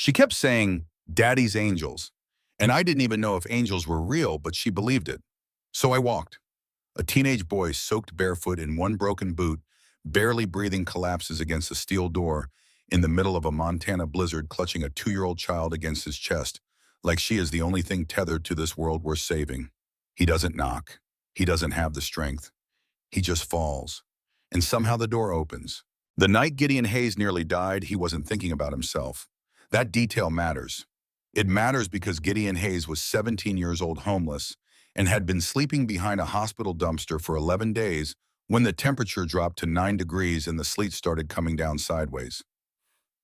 She kept saying, "Daddy's angels." And I didn't even know if angels were real, but she believed it. So I walked. A teenage boy soaked barefoot in one broken boot, barely breathing, collapses against a steel door in the middle of a Montana blizzard, clutching a 2-year-old child against his chest, like she is the only thing tethered to this world worth saving. He doesn't knock. He doesn't have the strength. He just falls. And somehow the door opens. The night Gideon Hayes nearly died, he wasn't thinking about himself. That detail matters. It matters because Gideon Hayes was 17 years old, homeless, and had been sleeping behind a hospital dumpster for 11 days when the temperature dropped to 9 degrees and the sleet started coming down sideways.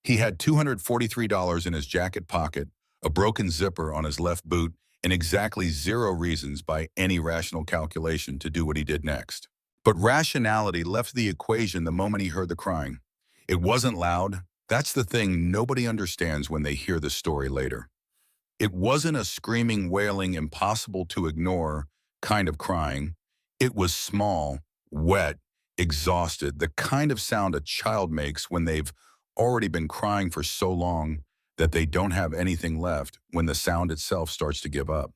He had $243 in his jacket pocket, a broken zipper on his left boot, and exactly 0 reasons by any rational calculation to do what he did next. But rationality left the equation the moment he heard the crying. It wasn't loud. That's the thing nobody understands when they hear the story later. It wasn't a screaming, wailing, impossible to ignore kind of crying. It was small, wet, exhausted, the kind of sound a child makes when they've already been crying for so long that they don't have anything left when the sound itself starts to give up.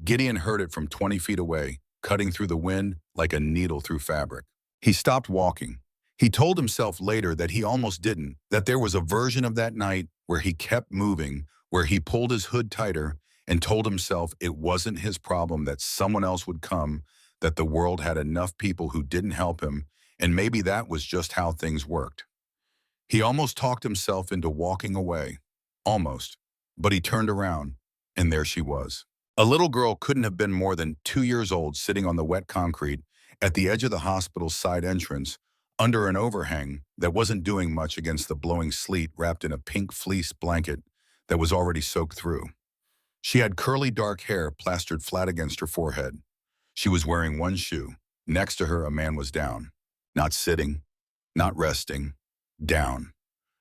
Gideon heard it from 20 feet away, cutting through the wind like a needle through fabric. He stopped walking. He told himself later that he almost didn't, that there was a version of that night where he kept moving, where he pulled his hood tighter and told himself it wasn't his problem, that someone else would come, that the world had enough people who didn't help him, and maybe that was just how things worked. He almost talked himself into walking away. Almost. But he turned around, and there she was. A little girl couldn't have been more than 2 years old, sitting on the wet concrete at the edge of the hospital's side entrance, under an overhang that wasn't doing much against the blowing sleet, wrapped in a pink fleece blanket that was already soaked through. She had curly dark hair plastered flat against her forehead. She was wearing one shoe. Next to her, a man was down. Not sitting, not resting, down.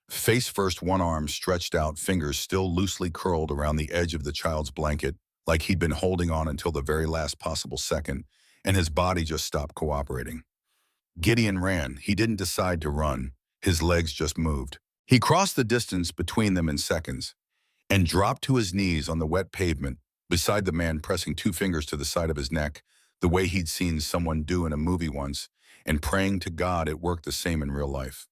Face first, one arm stretched out, fingers still loosely curled around the edge of the child's blanket, like he'd been holding on until the very last possible second, and his body just stopped cooperating. Gideon ran. He didn't decide to run. His legs just moved. He crossed the distance between them in seconds and dropped to his knees on the wet pavement beside the man, pressing 2 fingers to the side of his neck, the way he'd seen someone do in a movie once, and praying to God it worked the same in real life.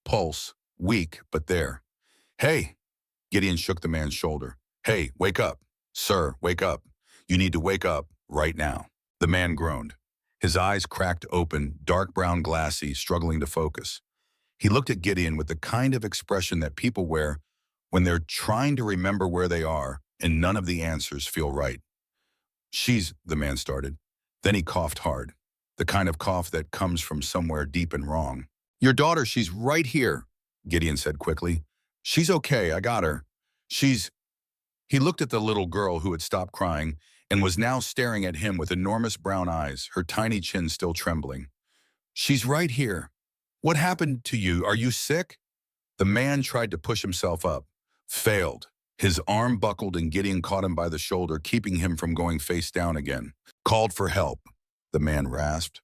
Pulse, weak, but there. "Hey!" Gideon shook the man's shoulder. "Hey, wake up. Sir, wake up. You need to wake up right now." The man groaned. His eyes cracked open, dark brown, glassy, struggling to focus. He looked at Gideon with the kind of expression that people wear when they're trying to remember where they are and none of the answers feel right. The man started. Then he coughed hard, the kind of cough that comes from somewhere deep and wrong. "Your daughter, she's right here," Gideon said quickly. "She's okay, I got her. She's..." He looked at the little girl who had stopped crying and was now staring at him with enormous brown eyes, her tiny chin still trembling. "She's right here. What happened to you? Are you sick?" The man tried to push himself up. Failed. His arm buckled and Gideon caught him by the shoulder, keeping him from going face down again. "Called for help," the man rasped.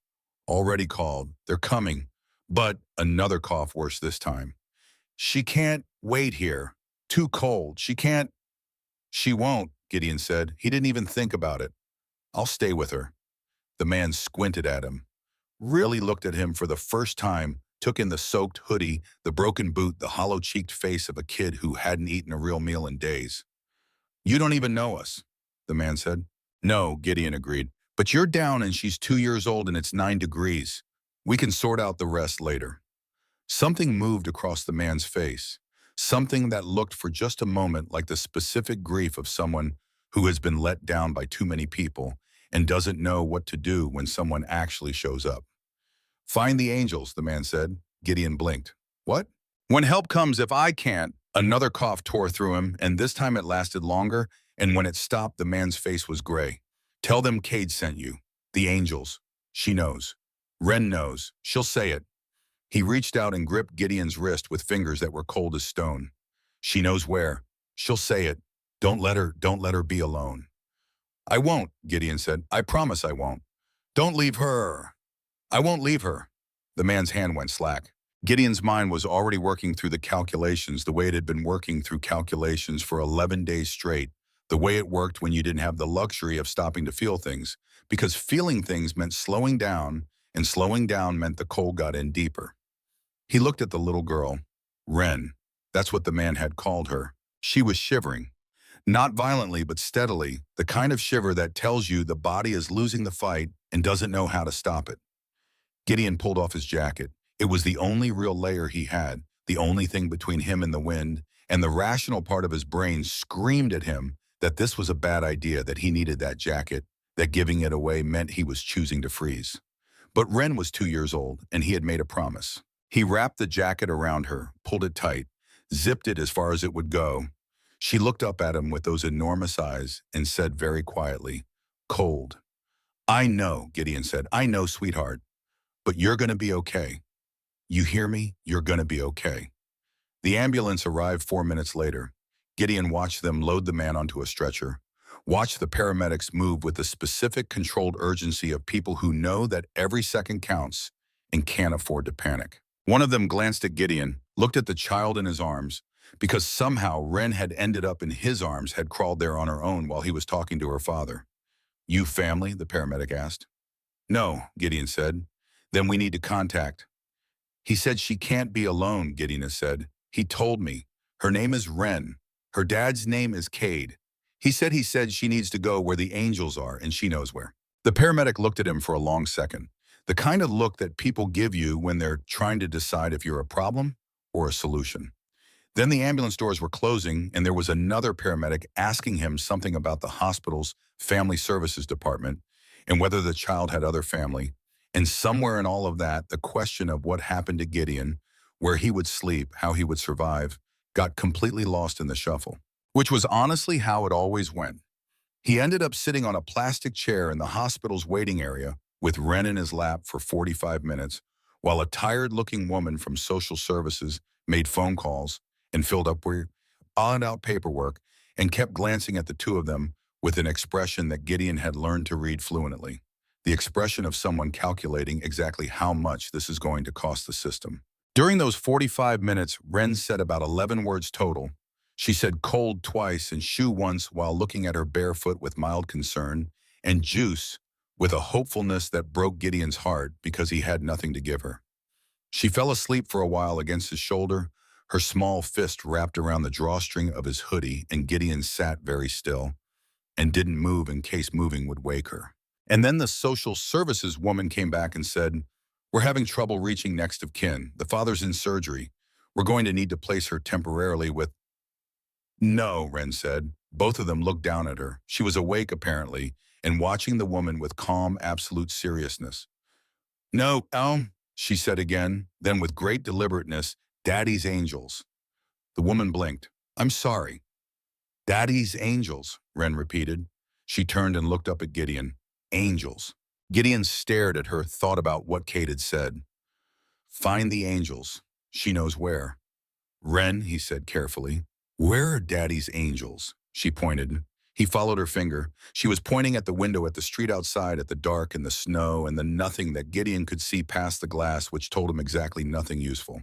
"Already called. They're coming." But another cough, worse this time. "She can't wait here. Too cold. She can't..." "She won't," Gideon said. He didn't even think about it. "I'll stay with her." The man squinted at him, really looked at him for the first time, took in the soaked hoodie, the broken boot, the hollow-cheeked face of a kid who hadn't eaten a real meal in days. "You don't even know us," the man said. "No," Gideon agreed. "But you're down and she's 2 years old and it's 9 degrees. We can sort out the rest later." Something moved across the man's face. Something that looked for just a moment like the specific grief of someone who has been let down by too many people and doesn't know what to do when someone actually shows up. "Find the angels," the man said. Gideon blinked. "What?" "When help comes, if I can't..." Another cough tore through him, and this time it lasted longer, and when it stopped, the man's face was gray. "Tell them Cade sent you. The angels. She knows. Ren knows. She'll say it." He reached out and gripped Gideon's wrist with fingers that were cold as stone. "She knows where. She'll say it. Don't let her be alone." "I won't," Gideon said. "I promise I won't." "Don't leave her." "I won't leave her." The man's hand went slack. Gideon's mind was already working through the calculations the way it had been working through calculations for 11 days straight, the way it worked when you didn't have the luxury of stopping to feel things, because feeling things meant slowing down, and slowing down meant the cold got in deeper. He looked at the little girl, Wren. That's what the man had called her. She was shivering. Not violently, but steadily, the kind of shiver that tells you the body is losing the fight and doesn't know how to stop it. Gideon pulled off his jacket. It was the only real layer he had, the only thing between him and the wind, and the rational part of his brain screamed at him that this was a bad idea, that he needed that jacket, that giving it away meant he was choosing to freeze. But Wren was 2 years old, and he had made a promise. He wrapped the jacket around her, pulled it tight, zipped it as far as it would go. She looked up at him with those enormous eyes and said very quietly, "Cold." "I know," Gideon said. "I know, sweetheart. But you're going to be okay. You hear me? You're going to be okay." The ambulance arrived 4 minutes later. Gideon watched them load the man onto a stretcher, watched the paramedics move with the specific controlled urgency of people who know that every second counts and can't afford to panic. One of them glanced at Gideon, looked at the child in his arms, because somehow Wren had ended up in his arms, had crawled there on her own while he was talking to her father. "You family?" the paramedic asked. "No," Gideon said. "Then we need to contact." "He said she can't be alone," Gideon said. "He told me. Her name is Wren. Her dad's name is Cade. He said she needs to go where the angels are, and she knows where." The paramedic looked at him for a long second, the kind of look that people give you when they're trying to decide if you're a problem or a solution. Then the ambulance doors were closing, and there was another paramedic asking him something about the hospital's family services department and whether the child had other family. And somewhere in all of that, the question of what happened to Gideon, where he would sleep, how he would survive, got completely lost in the shuffle, which was honestly how it always went. He ended up sitting on a plastic chair in the hospital's waiting area with Wren in his lap for 45 minutes, while a tired-looking woman from social services made phone calls and filled up weird, odd-out paperwork and kept glancing at the two of them with an expression that Gideon had learned to read fluently, the expression of someone calculating exactly how much this is going to cost the system. During those 45 minutes, Wren said about 11 words total. She said cold twice and shoe once while looking at her barefoot with mild concern, and juice with a hopefulness that broke Gideon's heart because he had nothing to give her. She fell asleep for a while against his shoulder, her small fist wrapped around the drawstring of his hoodie, and Gideon sat very still and didn't move in case moving would wake her. And then the social services woman came back and said, "We're having trouble reaching next of kin. The father's in surgery. We're going to need to place her temporarily with—" "No," Wren said. Both of them looked down at her. She was awake, apparently, and watching the woman with calm, absolute seriousness. "No, she said again, then with great deliberateness, "Daddy's angels." The woman blinked. "I'm sorry." "Daddy's angels," Wren repeated. She turned and looked up at Gideon. "Angels." Gideon stared at her, thought about what Kate had said. "Find the angels. She knows where." "Wren," he said carefully, "where are Daddy's angels?" She pointed. He followed her finger. She was pointing at the window, at the street outside, at the dark and the snow and the nothing that Gideon could see past the glass, which told him exactly nothing useful.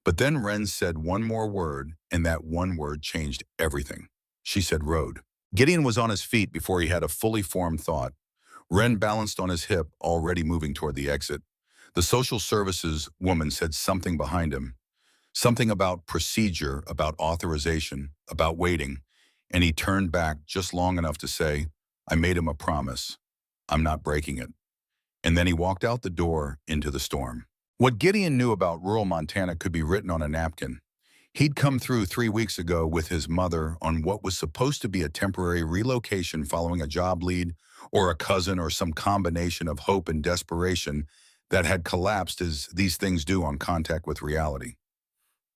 But then Wren said one more word, and that one word changed everything. She said road. Gideon was on his feet before he had a fully formed thought. Wren balanced on his hip, already moving toward the exit. The social services woman said something behind him, something about procedure, about authorization, about waiting, and he turned back just long enough to say, "I made him a promise. I'm not breaking it." And then he walked out the door into the storm. What Gideon knew about rural Montana could be written on a napkin. He'd come through 3 weeks ago with his mother on what was supposed to be a temporary relocation following a job lead or a cousin or some combination of hope and desperation that had collapsed as these things do on contact with reality.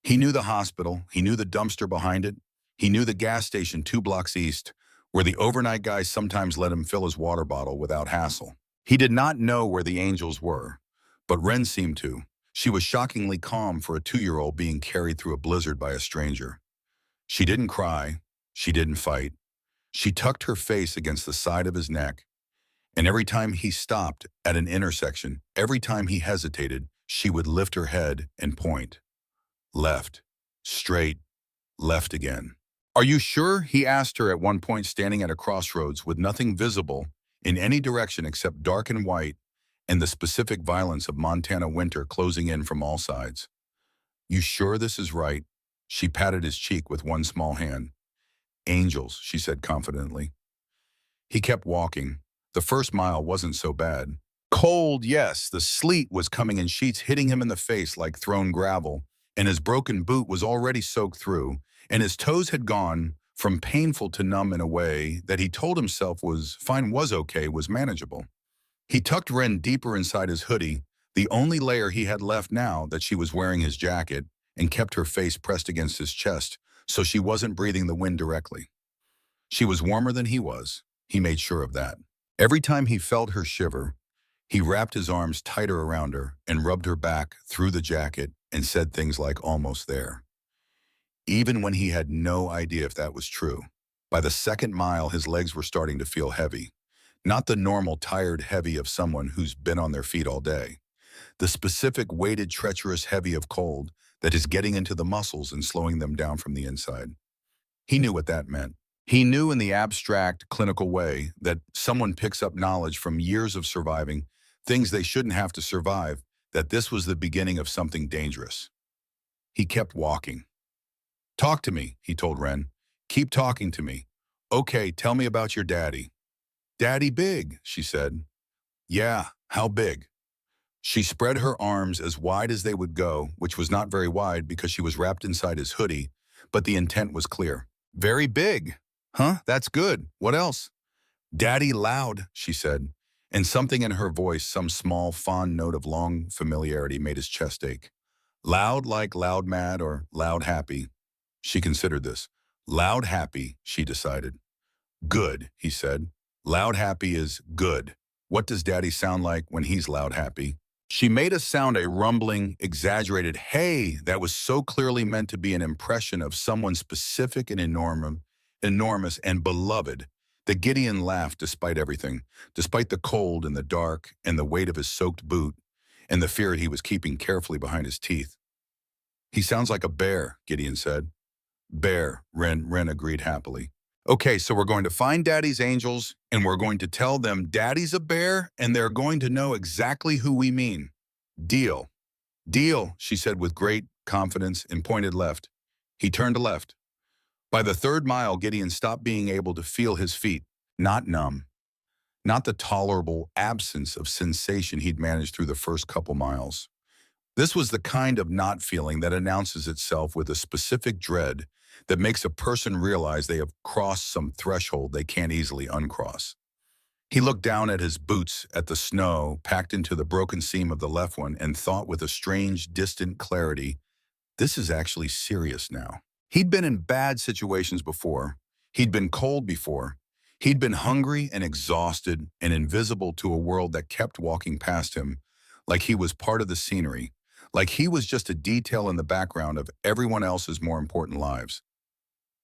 He knew the hospital, he knew the dumpster behind it, he knew the gas station 2 blocks east, where the overnight guy sometimes let him fill his water bottle without hassle. He did not know where the angels were, but Wren seemed to. She was shockingly calm for a 2-year-old being carried through a blizzard by a stranger. She didn't cry. She didn't fight. She tucked her face against the side of his neck, and every time he stopped at an intersection, every time he hesitated, She would lift her head and point. Left, straight, left again. Are you sure? He asked her at one point, standing at a crossroads with nothing visible in any direction except dark and white and the specific violence of Montana winter closing in from all sides. You sure this is right? She patted his cheek with one small hand. Angels, she said confidently. He kept walking. The first mile wasn't so bad. Cold, yes, the sleet was coming in sheets, hitting him in the face like thrown gravel, and his broken boot was already soaked through, and his toes had gone from painful to numb in a way that he told himself was fine, was okay, was manageable. He tucked Ren deeper inside his hoodie, the only layer he had left now that she was wearing his jacket, and kept her face pressed against his chest so she wasn't breathing the wind directly. She was warmer than he was. He made sure of that. Every time he felt her shiver, he wrapped his arms tighter around her and rubbed her back through the jacket and said things like almost there. Even when he had no idea if that was true. By the second mile, his legs were starting to feel heavy. Not the normal tired heavy of someone who's been on their feet all day. The specific weighted, treacherous heavy of cold that is getting into the muscles and slowing them down from the inside. He knew what that meant. He knew in the abstract, clinical way that someone picks up knowledge from years of surviving, things they shouldn't have to survive, that this was the beginning of something dangerous. He kept walking. Talk to me, he told Ren. Keep talking to me. Okay, tell me about your daddy. Daddy big, she said. Yeah, how big? She spread her arms as wide as they would go, which was not very wide because she was wrapped inside his hoodie, but the intent was clear. Very big. Huh, that's good. What else? Daddy loud, she said, and something in her voice, some small, fond note of long familiarity, made his chest ache. Loud like loud mad or loud happy. She considered this. Loud happy, she decided. Good, he said. Loud happy is good. What does Daddy sound like when he's loud happy? She made a sound, a rumbling, exaggerated hey that was so clearly meant to be an impression of someone specific and enormous and beloved that Gideon laughed despite everything, despite the cold and the dark and the weight of his soaked boot and the fear he was keeping carefully behind his teeth. He sounds like a bear, Gideon said. Bear, Ren agreed happily. Okay, so we're going to find Daddy's angels, and we're going to tell them Daddy's a bear, and they're going to know exactly who we mean. Deal. Deal, she said with great confidence and pointed left. He turned to left. By the third mile, Gideon stopped being able to feel his feet, not numb, not the tolerable absence of sensation he'd managed through the first couple miles. This was the kind of not feeling that announces itself with a specific dread that makes a person realize they have crossed some threshold they can't easily uncross. He looked down at his boots, at the snow packed into the broken seam of the left one, and thought with a strange, distant clarity, this is actually serious now. He'd been in bad situations before. He'd been cold before. He'd been hungry and exhausted and invisible to a world that kept walking past him, like he was part of the scenery, like he was just a detail in the background of everyone else's more important lives.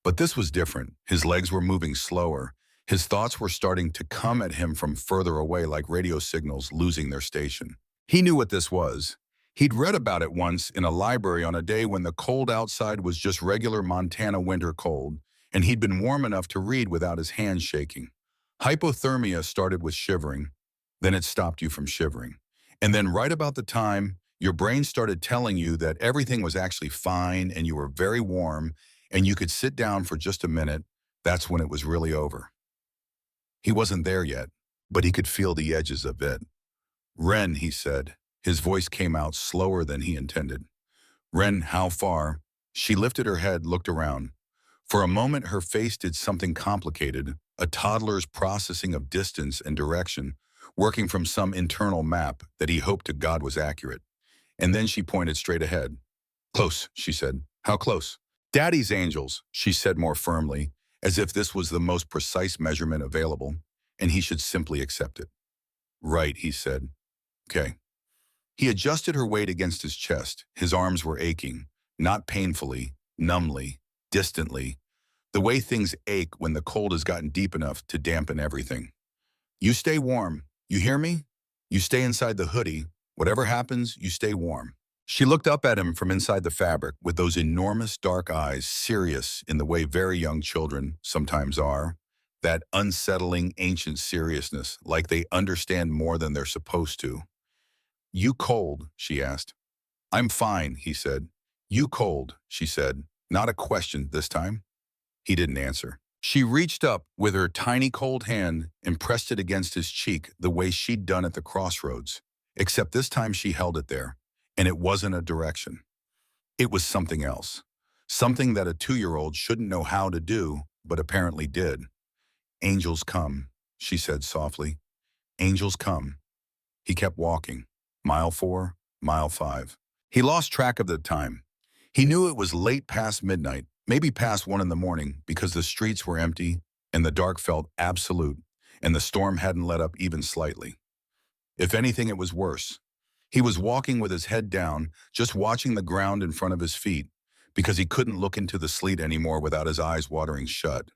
But this was different. His legs were moving slower. His thoughts were starting to come at him from further away like radio signals losing their station. He knew what this was. He'd read about it once in a library on a day when the cold outside was just regular Montana winter cold, and he'd been warm enough to read without his hands shaking. Hypothermia started with shivering, then it stopped you from shivering. And then right about the time your brain started telling you that everything was actually fine and you were very warm and you could sit down for just a minute, that's when it was really over. He wasn't there yet, but he could feel the edges of it. Ren, he said. His voice came out slower than he intended. Ren, how far? She lifted her head, looked around. For a moment, her face did something complicated, a toddler's processing of distance and direction, working from some internal map that he hoped to God was accurate. And then she pointed straight ahead. Close, she said. How close? Daddy's angels, she said more firmly, as if this was the most precise measurement available, and he should simply accept it. Right, he said. Okay. He adjusted her weight against his chest. His arms were aching, not painfully, numbly, distantly, the way things ache when the cold has gotten deep enough to dampen everything. You stay warm. You hear me? You stay inside the hoodie. Whatever happens, you stay warm. She looked up at him from inside the fabric with those enormous dark eyes, serious in the way very young children sometimes are. That unsettling ancient seriousness, like they understand more than they're supposed to. You cold? She asked. I'm fine, he said. You cold? She said. Not a question this time. He didn't answer. She reached up with her tiny cold hand and pressed it against his cheek the way she'd done at the crossroads. Except this time she held it there, and it wasn't a direction. It was something else. Something that a 2-year-old shouldn't know how to do, but apparently did. Angels come, she said softly. Angels come. He kept walking. Mile 4, mile 5. He lost track of the time. He knew it was late past midnight, maybe past 1 in the morning, because the streets were empty and the dark felt absolute, and the storm hadn't let up even slightly. If anything, it was worse. He was walking with his head down, just watching the ground in front of his feet, because he couldn't look into the sleet anymore without his eyes watering shut.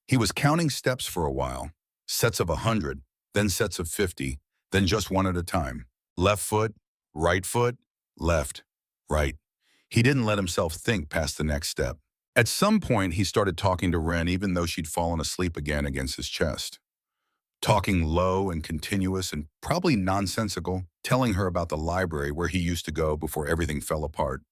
He was counting steps for a while, sets of 100, then sets of 50, then just one at a time. Left foot, left, right. He didn't let himself think past the next step. At some point, he started talking to Wren even though she'd fallen asleep again against his chest. Talking low and continuous and probably nonsensical, telling her about the library where he used to go before everything fell apart,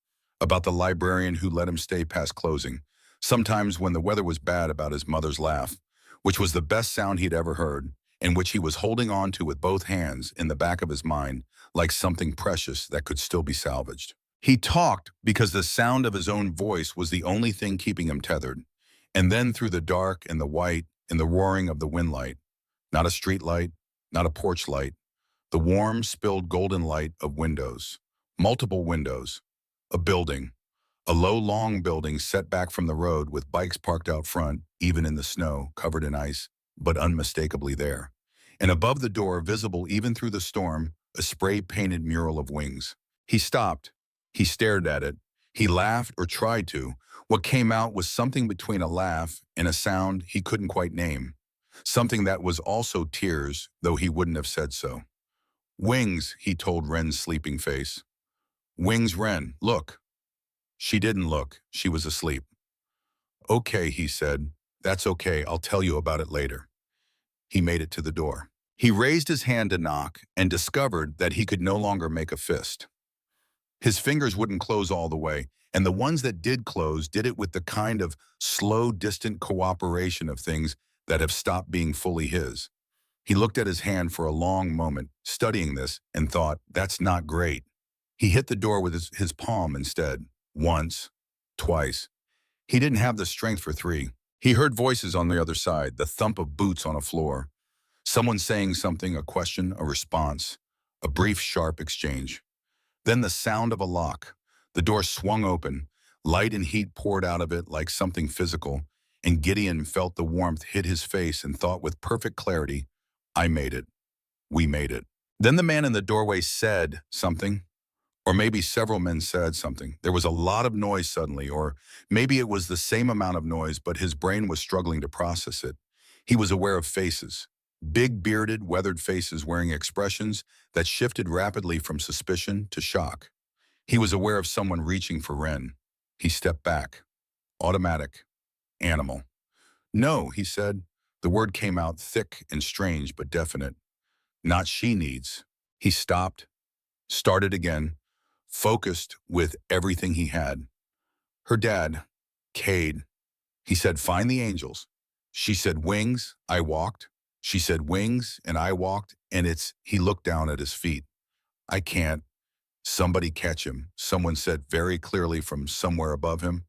about the librarian who let him stay past closing, sometimes when the weather was bad, about his mother's laugh, which was the best sound he'd ever heard, and which he was holding on to with both hands in the back of his mind like something precious that could still be salvaged. He talked because the sound of his own voice was the only thing keeping him tethered, and then through the dark and the white and the roaring of the wind light, not a street light, not a porch light, the warm, spilled golden light of windows, multiple windows, a building, a low, long building set back from the road with bikes parked out front, even in the snow, covered in ice, but unmistakably there. And above the door, visible even through the storm, a spray-painted mural of wings. He stopped. He stared at it. He laughed, or tried to. What came out was something between a laugh and a sound he couldn't quite name. Something that was also tears, though he wouldn't have said so. Wings, he told Wren's sleeping face. Wings, Wren, look. She didn't look. She was asleep. Okay, he said. That's okay. I'll tell you about it later. He made it to the door. He raised his hand to knock and discovered that he could no longer make a fist. His fingers wouldn't close all the way, and the ones that did close did it with the kind of slow, distant cooperation of things that have stopped being fully his. He looked at his hand for a long moment, studying this, and thought, that's not great. He hit the door with his palm instead. Once, twice. He didn't have the strength for 3. He heard voices on the other side, the thump of boots on a floor. Someone saying something, a question, a response, a brief, sharp exchange. Then the sound of a lock. The door swung open. Light and heat poured out of it like something physical, and Gideon felt the warmth hit his face and thought with perfect clarity, I made it. We made it. Then the man in the doorway said something. Or maybe several men said something. There was a lot of noise suddenly, or maybe it was the same amount of noise, but his brain was struggling to process it. He was aware of faces. Big, bearded, weathered faces wearing expressions that shifted rapidly from suspicion to shock. He was aware of someone reaching for Wren. He stepped back. Automatic. Animal. No, he said. The word came out thick and strange, but definite. Not she needs. He stopped, started again, focused with everything he had. Her dad, Cade. He said, find the angels. She said, wings. I walked. She said, wings, and I walked, and he looked down at his feet. I can't. Somebody catch him, someone said very clearly from somewhere above him.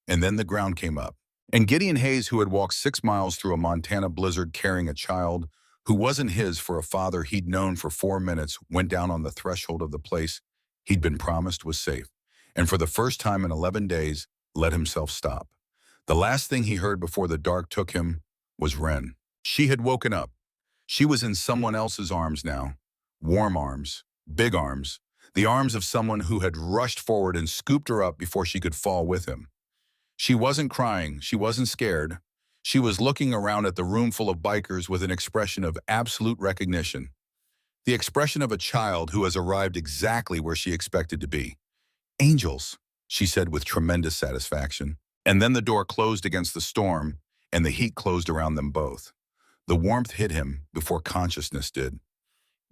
And then the ground came up. And Gideon Hayes, who had walked 6 miles through a Montana blizzard carrying a child who wasn't his for a father he'd known for 4 minutes, went down on the threshold of the place he'd been promised was safe, and for the first time in 11 days, let himself stop. The last thing he heard before the dark took him was Wren. She had woken up. She was in someone else's arms now. Warm arms, big arms, the arms of someone who had rushed forward and scooped her up before she could fall with him. She wasn't crying. She wasn't scared. She was looking around at the room full of bikers with an expression of absolute recognition. The expression of a child who has arrived exactly where she expected to be. Angels, she said with tremendous satisfaction. And then the door closed against the storm, and the heat closed around them both. The warmth hit him before consciousness did.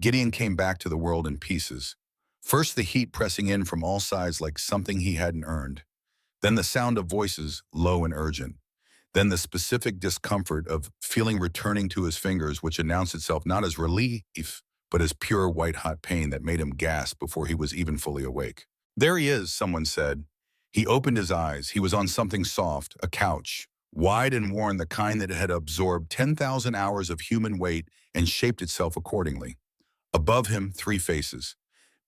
Gideon came back to the world in pieces. First the heat pressing in from all sides like something he hadn't earned. Then the sound of voices, low and urgent. Then the specific discomfort of feeling returning to his fingers, which announced itself not as relief, but as pure white-hot pain that made him gasp before he was even fully awake. There he is, someone said. He opened his eyes. He was on something soft, a couch, wide and worn, the kind that had absorbed 10,000 hours of human weight and shaped itself accordingly. Above him, three faces.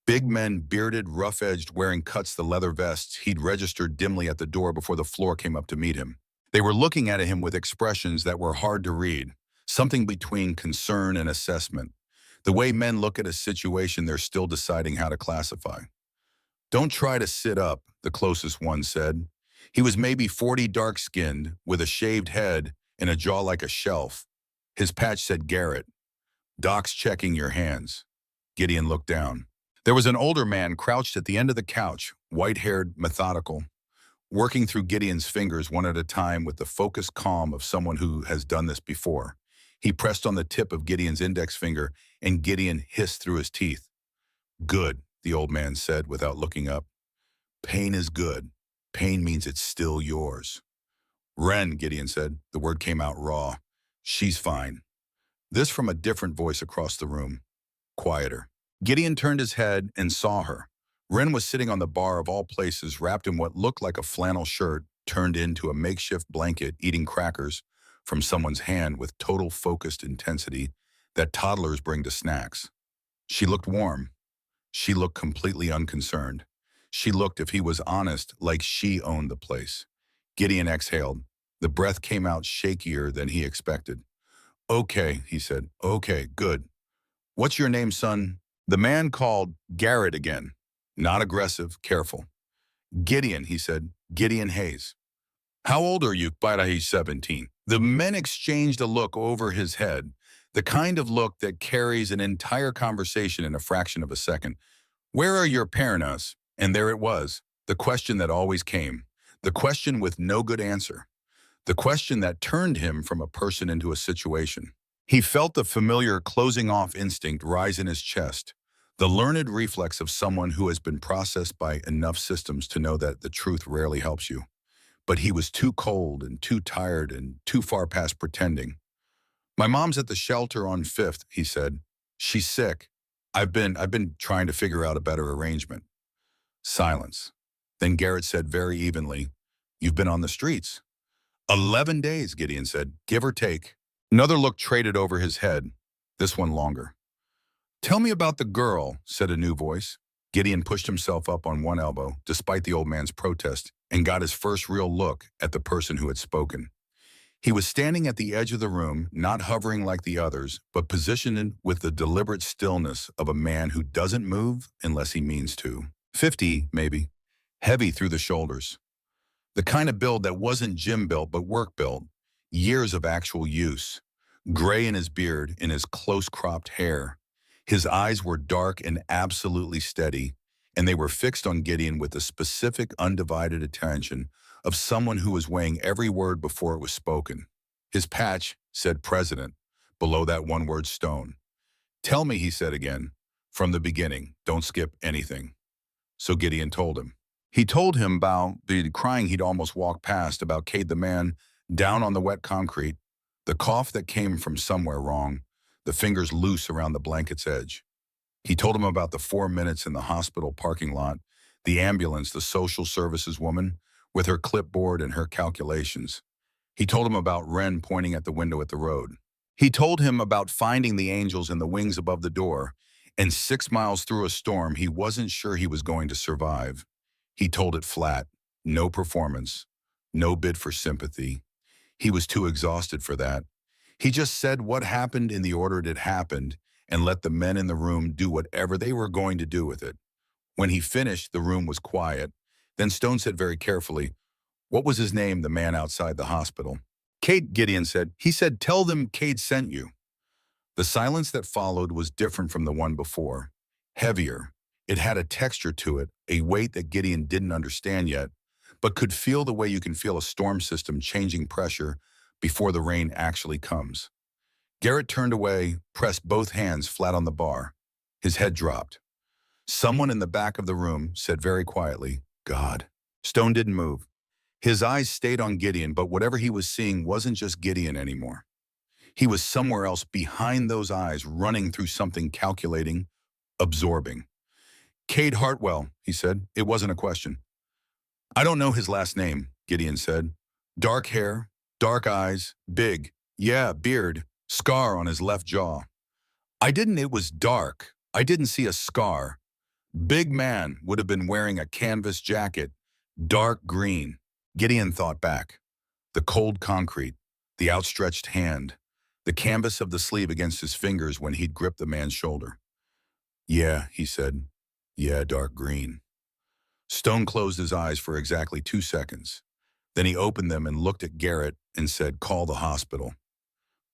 Big men, bearded, rough-edged, wearing cuts the leather vests he'd registered dimly at the door before the floor came up to meet him. They were looking at him with expressions that were hard to read, something between concern and assessment. The way men look at a situation they're still deciding how to classify. Don't try to sit up, the closest one said. He was maybe 40, dark-skinned, with a shaved head and a jaw like a shelf. His patch said Garrett. Doc's checking your hands. Gideon looked down. There was an older man crouched at the end of the couch, white-haired, methodical, working through Gideon's fingers one at a time with the focused calm of someone who has done this before. He pressed on the tip of Gideon's index finger, and Gideon hissed through his teeth. Good, the old man said without looking up. Pain is good. Pain means it's still yours. Ren, Gideon said. The word came out raw. She's fine. This from a different voice across the room. Quieter. Gideon turned his head and saw her. Ren was sitting on the bar of all places, wrapped in what looked like a flannel shirt turned into a makeshift blanket, eating crackers from someone's hand with total focused intensity that toddlers bring to snacks. She looked warm. She looked completely unconcerned. She looked, if he was honest, like she owned the place. Gideon exhaled. The breath came out shakier than he expected. Okay, he said. Okay, good. What's your name, son? The man called Garrett again. Not aggressive, careful. Gideon, he said. Gideon Hayes. How old are you? He's 17. The men exchanged a look over his head, the kind of look that carries an entire conversation in a fraction of a second. Where are your parents? And there it was, the question that always came, the question with no good answer, the question that turned him from a person into a situation. He felt the familiar closing off instinct rise in his chest, the learned reflex of someone who has been processed by enough systems to know that the truth rarely helps you. But he was too cold and too tired and too far past pretending. My mom's at the shelter on 5th, he said. She's sick. I've been trying to figure out a better arrangement. Silence. Then Garrett said very evenly, You've been on the streets. 11 days, Gideon said, give or take. Another look traded over his head, this one longer. Tell me about the girl, said a new voice. Gideon pushed himself up on one elbow, despite the old man's protest, and got his first real look at the person who had spoken. He was standing at the edge of the room, not hovering like the others, but positioned with the deliberate stillness of a man who doesn't move unless he means to. 50, maybe. Heavy through the shoulders. The kind of build that wasn't gym built but work built. Years of actual use. Gray in his beard, in his close-cropped hair. His eyes were dark and absolutely steady, and they were fixed on Gideon with the specific, undivided attention of someone who was weighing every word before it was spoken. His patch said president, below that one-word stone. Tell me, he said again, from the beginning, don't skip anything. So Gideon told him. He told him about the crying he'd almost walked past, about Cade the man down on the wet concrete, the cough that came from somewhere wrong, the fingers loose around the blanket's edge. He told him about the 4 minutes in the hospital parking lot, the ambulance, the social services woman, with her clipboard and her calculations. He told him about Ren pointing at the window at the road. He told him about finding the angels in the wings above the door, and 6 miles through a storm he wasn't sure he was going to survive. He told it flat, no performance, no bid for sympathy. He was too exhausted for that. He just said what happened in the order it had happened and let the men in the room do whatever they were going to do with it. When he finished, the room was quiet. Then Stone said very carefully, What was his name, the man outside the hospital? Cade, Gideon said. He said, tell them Cade sent you. The silence that followed was different from the one before. Heavier. It had a texture to it, a weight that Gideon didn't understand yet, but could feel the way you can feel a storm system changing pressure before the rain actually comes. Garrett turned away, pressed both hands flat on the bar. His head dropped. Someone in the back of the room said very quietly, "God." Stone didn't move. His eyes stayed on Gideon, but whatever he was seeing wasn't just Gideon anymore. He was somewhere else behind those eyes, running through something calculating, absorbing. "Cade Hartwell," he said. It wasn't a question. "I don't know his last name," Gideon said. "Dark hair, dark eyes, big, yeah, beard, scar on his left jaw." It was dark. I didn't see a scar. Big man would have been wearing a canvas jacket, dark green. Gideon thought back. The cold concrete, the outstretched hand, the canvas of the sleeve against his fingers when he'd gripped the man's shoulder. "Yeah," he said. "Yeah, dark green." Stone closed his eyes for exactly 2 seconds. Then he opened them and looked at Garrett and said, "Call the hospital."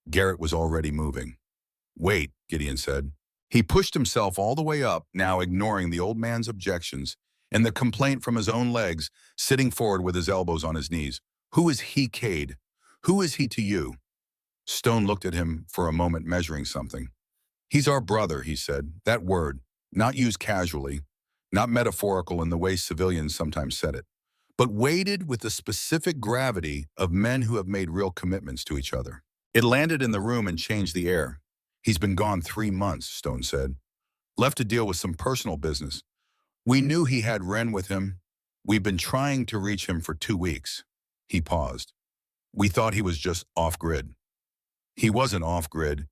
Garrett was already moving. "Wait," Gideon said. He pushed himself all the way up, now ignoring the old man's objections and the complaint from his own legs, sitting forward with his elbows on his knees. "Who is he, Cade? Who is he to you?" Stone looked at him for a moment, measuring something. "He's our brother," he said. That word, not used casually, not metaphorical in the way civilians sometimes said it, but weighted with the specific gravity of men who have made real commitments to each other. It landed in the room and changed the air. "He's been gone 3 months, Stone said. "Left to deal with some personal business. We knew he had Ren with him. We've been trying to reach him for 2 weeks. He paused. "We thought he was just off-grid." "He wasn't off-grid,"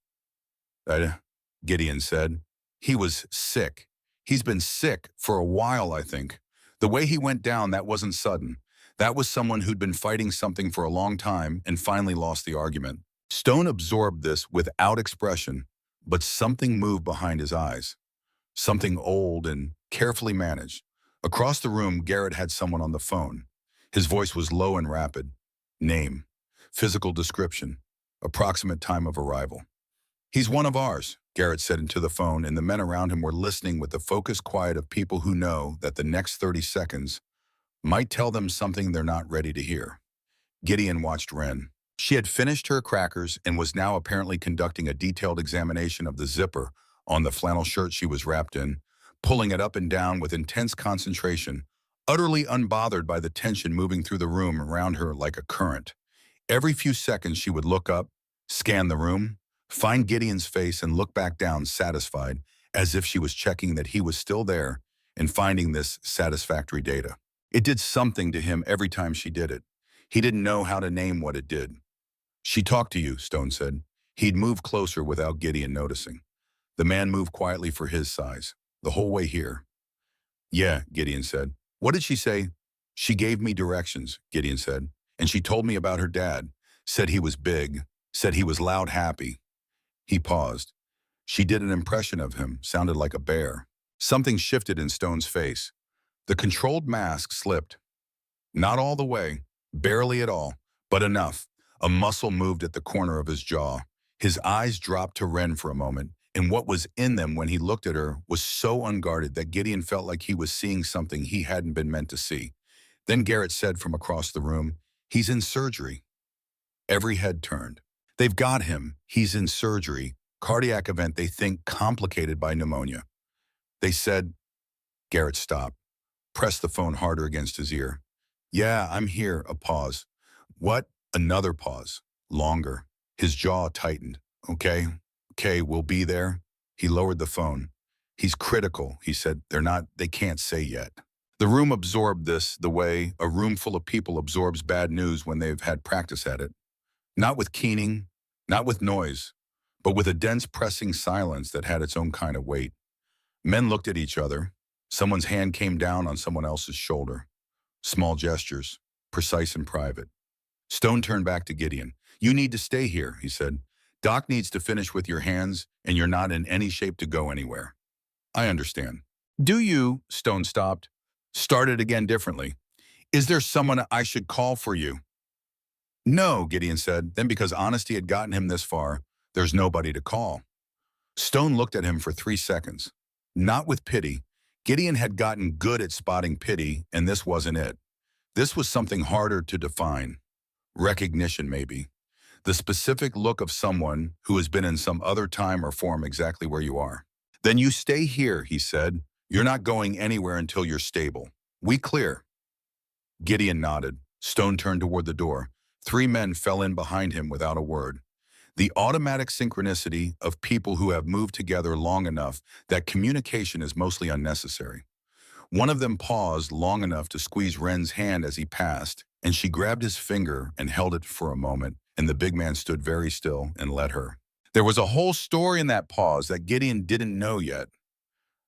Gideon said. "He was sick. He's been sick for a while, I think. The way he went down, that wasn't sudden. That was someone who'd been fighting something for a long time and finally lost the argument." Stone absorbed this without expression, but something moved behind his eyes. Something old and carefully managed. Across the room, Garrett had someone on the phone. His voice was low and rapid. Name, physical description, approximate time of arrival. "He's one of ours," Garrett said into the phone, and the men around him were listening with the focused quiet of people who know that the next 30 seconds might tell them something they're not ready to hear. Gideon watched Ren. She had finished her crackers and was now apparently conducting a detailed examination of the zipper on the flannel shirt she was wrapped in, pulling it up and down with intense concentration, utterly unbothered by the tension moving through the room around her like a current. Every few seconds she would look up, scan the room, find Gideon's face and look back down satisfied, as if she was checking that he was still there and finding this satisfactory data. It did something to him every time she did it. He didn't know how to name what it did. "She talked to you," Stone said. He'd moved closer without Gideon noticing. The man moved quietly for his size, the whole way here. "Yeah," Gideon said. "What did she say?" "She gave me directions," Gideon said. "And she told me about her dad. Said he was big. Said he was loud, happy." He paused. "She did an impression of him, sounded like a bear." Something shifted in Stone's face. The controlled mask slipped. Not all the way, barely at all, but enough. A muscle moved at the corner of his jaw. His eyes dropped to Ren for a moment, and what was in them when he looked at her was so unguarded that Gideon felt like he was seeing something he hadn't been meant to see. Then Garrett said from across the room, "He's in surgery." Every head turned. "They've got him. He's in surgery. Cardiac event they think complicated by pneumonia." They said. Garrett stopped, pressed the phone harder against his ear. "Yeah, I'm here." A pause. "What?" Another pause. Longer. His jaw tightened. Okay, we'll be there." He lowered the phone. "He's critical," he said. They can't say yet." The room absorbed this the way a room full of people absorbs bad news when they've had practice at it. Not with keening, not with noise, but with a dense pressing silence that had its own kind of weight. Men looked at each other. Someone's hand came down on someone else's shoulder. Small gestures, precise and private. Stone turned back to Gideon. "You need to stay here," he said. "Doc needs to finish with your hands, and you're not in any shape to go anywhere." "I understand." "Do you?" Stone stopped. Started again differently. "Is there someone I should call for you?" "No," Gideon said. Then, because honesty had gotten him this far, there's nobody to call. Stone looked at him for 3 seconds. Not with pity. Gideon had gotten good at spotting pity, and this wasn't it. This was something harder to define. Recognition, maybe. The specific look of someone who has been in some other time or form exactly where you are. Then you stay here, he said. You're not going anywhere until you're stable. We clear. Gideon nodded. Stone turned toward the door. 3 men fell in behind him without a word. The automatic synchronicity of people who have moved together long enough that communication is mostly unnecessary. One of them paused long enough to squeeze Ren's hand as he passed, and she grabbed his finger and held it for a moment, and the big man stood very still and let her. There was a whole story in that pause that Gideon didn't know yet.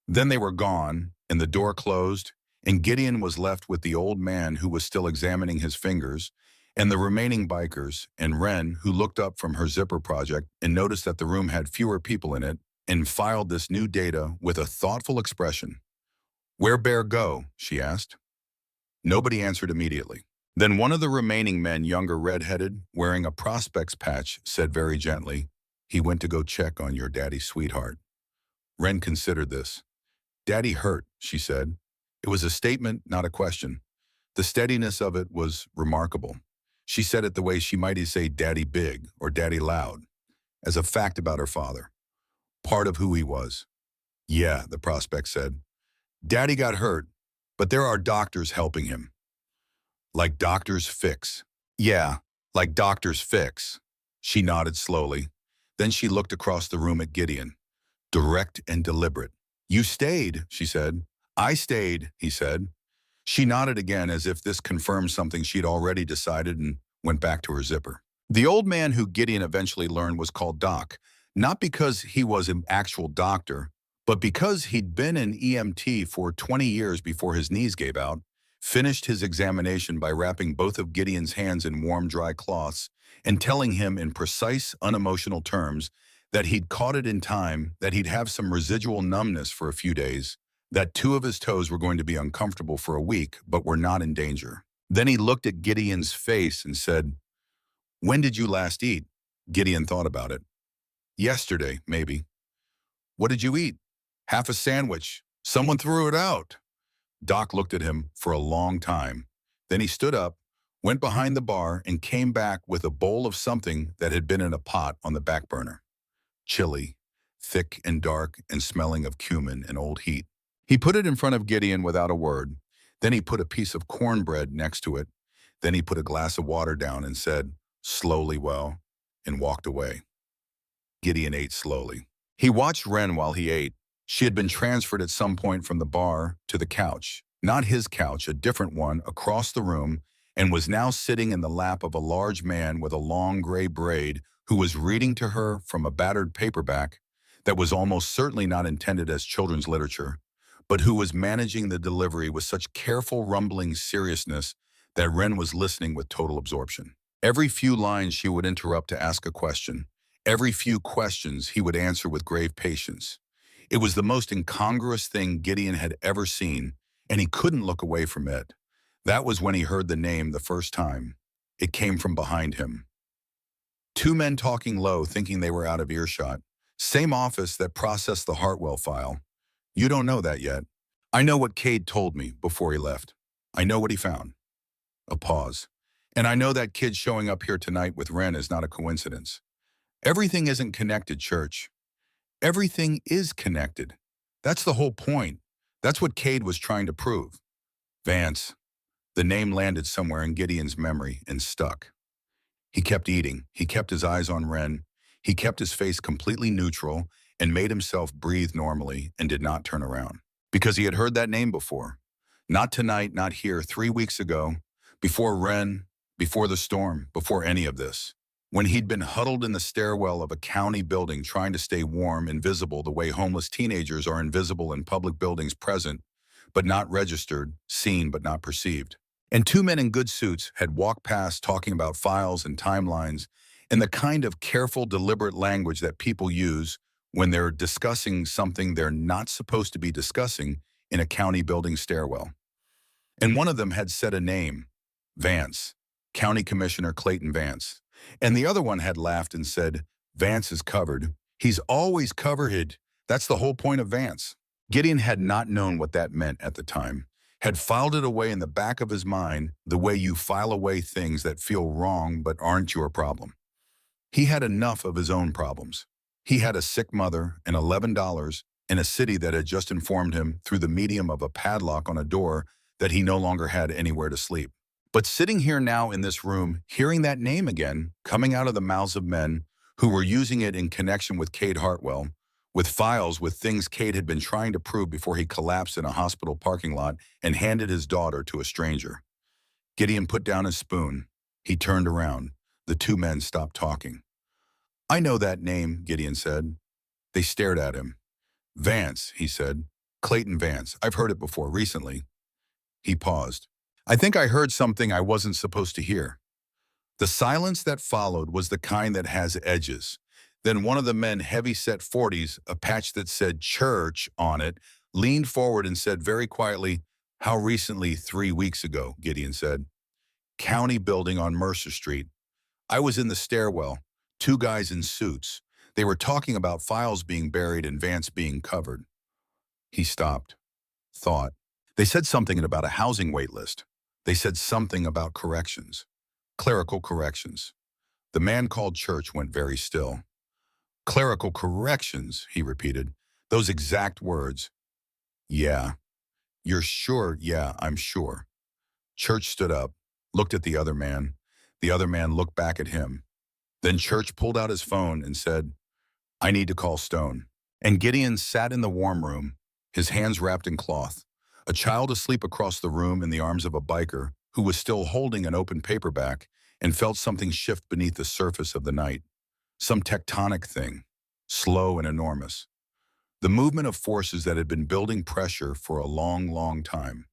Then they were gone, and the door closed, and Gideon was left with the old man who was still examining his fingers, and the remaining bikers, and Ren, who looked up from her zipper project and noticed that the room had fewer people in it, and filed this new data with a thoughtful expression. "Where Bear go?" she asked. Nobody answered immediately. Then one of the remaining men, younger red-headed, wearing a prospect's patch, said very gently, "He went to go check on your daddy's sweetheart." Ren considered this. "Daddy hurt," she said. It was a statement, not a question. The steadiness of it was remarkable. She said it the way she might say Daddy big or Daddy loud, as a fact about her father. Part of who he was. "Yeah," the prospect said. "Daddy got hurt, but there are doctors helping him." "Like doctors fix." "Yeah, like doctors fix." She nodded slowly. Then she looked across the room at Gideon. Direct and deliberate. "You stayed," she said. "I stayed," he said. She nodded again as if this confirmed something she'd already decided and went back to her zipper. The old man who Gideon eventually learned was called Doc, not because he was an actual doctor, but because he'd been an EMT for 20 years before his knees gave out, finished his examination by wrapping both of Gideon's hands in warm, dry cloths and telling him in precise, unemotional terms that he'd caught it in time, that he'd have some residual numbness for a few days, that 2 of his toes were going to be uncomfortable for a week, but were not in danger. Then he looked at Gideon's face and said, "When did you last eat?" Gideon thought about it. "Yesterday, maybe." "What did you eat?" "Half a sandwich. Someone threw it out." Doc looked at him for a long time. Then he stood up, went behind the bar, and came back with a bowl of something that had been in a pot on the back burner. Chili, thick and dark and smelling of cumin and old heat. He put it in front of Gideon without a word. Then he put a piece of cornbread next to it. Then he put a glass of water down and said, slowly well, and walked away. Gideon ate slowly. He watched Ren while he ate. She had been transferred at some point from the bar to the couch, not his couch, a different one, across the room, and was now sitting in the lap of a large man with a long gray braid who was reading to her from a battered paperback that was almost certainly not intended as children's literature, but who was managing the delivery with such careful, rumbling seriousness that Ren was listening with total absorption. Every few lines she would interrupt to ask a question. Every few questions he would answer with grave patience. It was the most incongruous thing Gideon had ever seen, and he couldn't look away from it. That was when he heard the name the first time. It came from behind him. 2 men talking low, thinking they were out of earshot. Same office that processed the Hartwell file. "You don't know that yet. I know what Cade told me before he left. I know what he found." A pause. "And I know that kid showing up here tonight with Ren is not a coincidence. Everything isn't connected, Church. Everything is connected. That's the whole point. That's what Cade was trying to prove." Vance. The name landed somewhere in Gideon's memory and stuck. He kept eating. He kept his eyes on Ren. He kept his face completely neutral and made himself breathe normally and did not turn around. Because he had heard that name before. Not tonight, not here, 3 weeks ago, before Ren, before the storm, before any of this. When he'd been huddled in the stairwell of a county building trying to stay warm, invisible the way homeless teenagers are invisible in public buildings, present, but not registered, seen but not perceived. And 2 men in good suits had walked past talking about files and timelines and the kind of careful, deliberate language that people use when they're discussing something they're not supposed to be discussing in a county building stairwell. And one of them had said a name, Vance, County Commissioner Clayton Vance. And the other one had laughed and said, "Vance is covered. He's always covered. That's the whole point of Vance. Gideon had not known what that meant at the time, had filed it away in the back of his mind the way you file away things that feel wrong but aren't your problem. He had enough of his own problems. He had a sick mother and $11 in a city that had just informed him through the medium of a padlock on a door that he no longer had anywhere to sleep. But sitting here now in this room, hearing that name again, coming out of the mouths of men who were using it in connection with Cade Hartwell, with files with things Cade had been trying to prove before he collapsed in a hospital parking lot and handed his daughter to a stranger. Gideon put down his spoon. He turned around. The two men stopped talking. "I know that name," Gideon said. They stared at him. "Vance," he said. "Clayton Vance. I've heard it before, recently." He paused. "I think I heard something I wasn't supposed to hear." The silence that followed was the kind that has edges. Then one of the men, heavy-set 40s, a patch that said church on it, leaned forward and said very quietly, "How recently? 3 weeks ago," Gideon said. "County building on Mercer Street. I was in the stairwell, 2 guys in suits. They were talking about files being buried and Vance being covered." He stopped, thought. They said something about a housing wait list. They said something about corrections. Clerical corrections. The man called church went very still. "Clerical corrections," he repeated. "Those exact words." "Yeah. You're sure?" "Yeah, I'm sure." Church stood up, looked at the other man. The other man looked back at him. Then Church pulled out his phone and said, "I need to call Stone." And Gideon sat in the warm room, his hands wrapped in cloth, a child asleep across the room in the arms of a biker who was still holding an open paperback, and felt something shift beneath the surface of the night. Some tectonic thing, slow and enormous. The movement of forces that had been building pressure for a long, long time.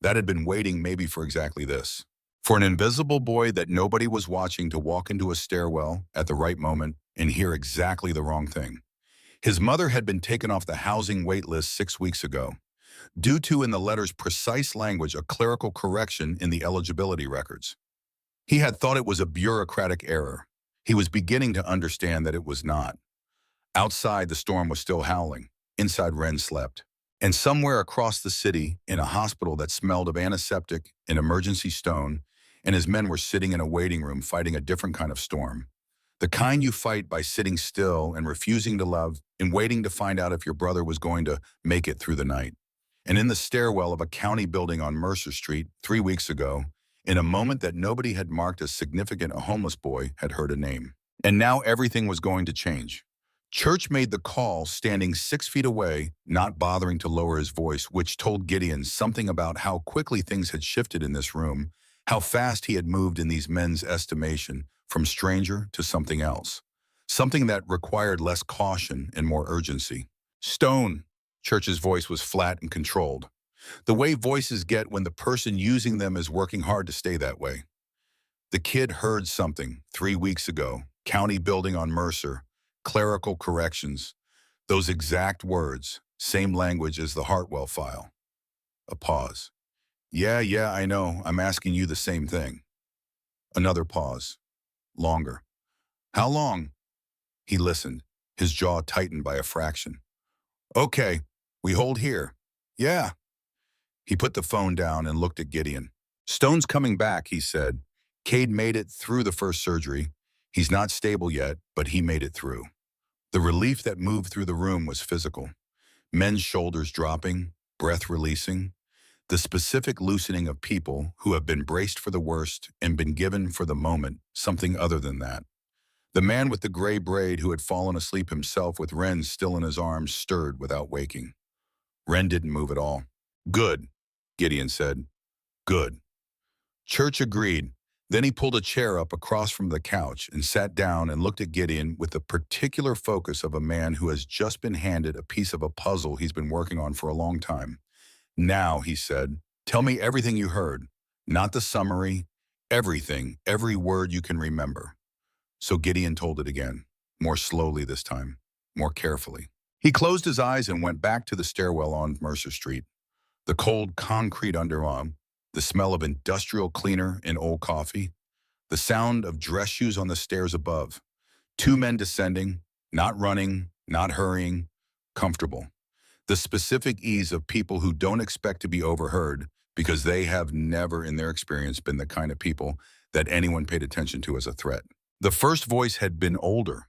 That had been waiting maybe for exactly this. For an invisible boy that nobody was watching to walk into a stairwell at the right moment and hear exactly the wrong thing. His mother had been taken off the housing wait list 6 weeks ago, due to, in the letter's precise language, a clerical correction in the eligibility records. He had thought it was a bureaucratic error. He was beginning to understand that it was not. Outside, the storm was still howling. Inside, Ren slept. And somewhere across the city, in a hospital that smelled of antiseptic and emergency stone, and his men were sitting in a waiting room fighting a different kind of storm. The kind you fight by sitting still and refusing to love and waiting to find out if your brother was going to make it through the night. And in the stairwell of a county building on Mercer Street 3 weeks ago, in a moment that nobody had marked as significant, a homeless boy had heard a name. And now everything was going to change. Church made the call, standing 6 feet away, not bothering to lower his voice, which told Gideon something about how quickly things had shifted in this room, how fast he had moved in these men's estimation, from stranger to something else. Something that required less caution and more urgency. "Stone," Church's voice was flat and controlled. The way voices get when the person using them is working hard to stay that way. The kid heard something 3 weeks ago, county building on Mercer, clerical corrections. Those exact words, same language as the Hartwell file. A pause. Yeah, I know. I'm asking you the same thing." Another pause. Longer. "How long?" He listened, his jaw tightened by a fraction. "Okay, we hold here." "Yeah." He put the phone down and looked at Gideon. "Stone's coming back," he said. "Cade made it through the first surgery. He's not stable yet, but he made it through." The relief that moved through the room was physical. Men's shoulders dropping, breath releasing. The specific loosening of people who have been braced for the worst and been given for the moment something other than that. The man with the gray braid who had fallen asleep himself with Ren still in his arms stirred without waking. Ren didn't move at all. "Good," Gideon said. "Good." Church agreed. Then he pulled a chair up across from the couch and sat down and looked at Gideon with the particular focus of a man who has just been handed a piece of a puzzle he's been working on for a long time. "Now," he said, "tell me everything you heard. Not the summary. Everything, every word you can remember." So Gideon told it again, more slowly this time, more carefully. He closed his eyes and went back to the stairwell on Mercer Street. The cold concrete underarm, the smell of industrial cleaner and old coffee, the sound of dress shoes on the stairs above. 2 men descending, Not running, not hurrying, comfortable. The specific ease of people who don't expect to be overheard because they have never in their experience been the kind of people that anyone paid attention to as a threat. The first voice had been older,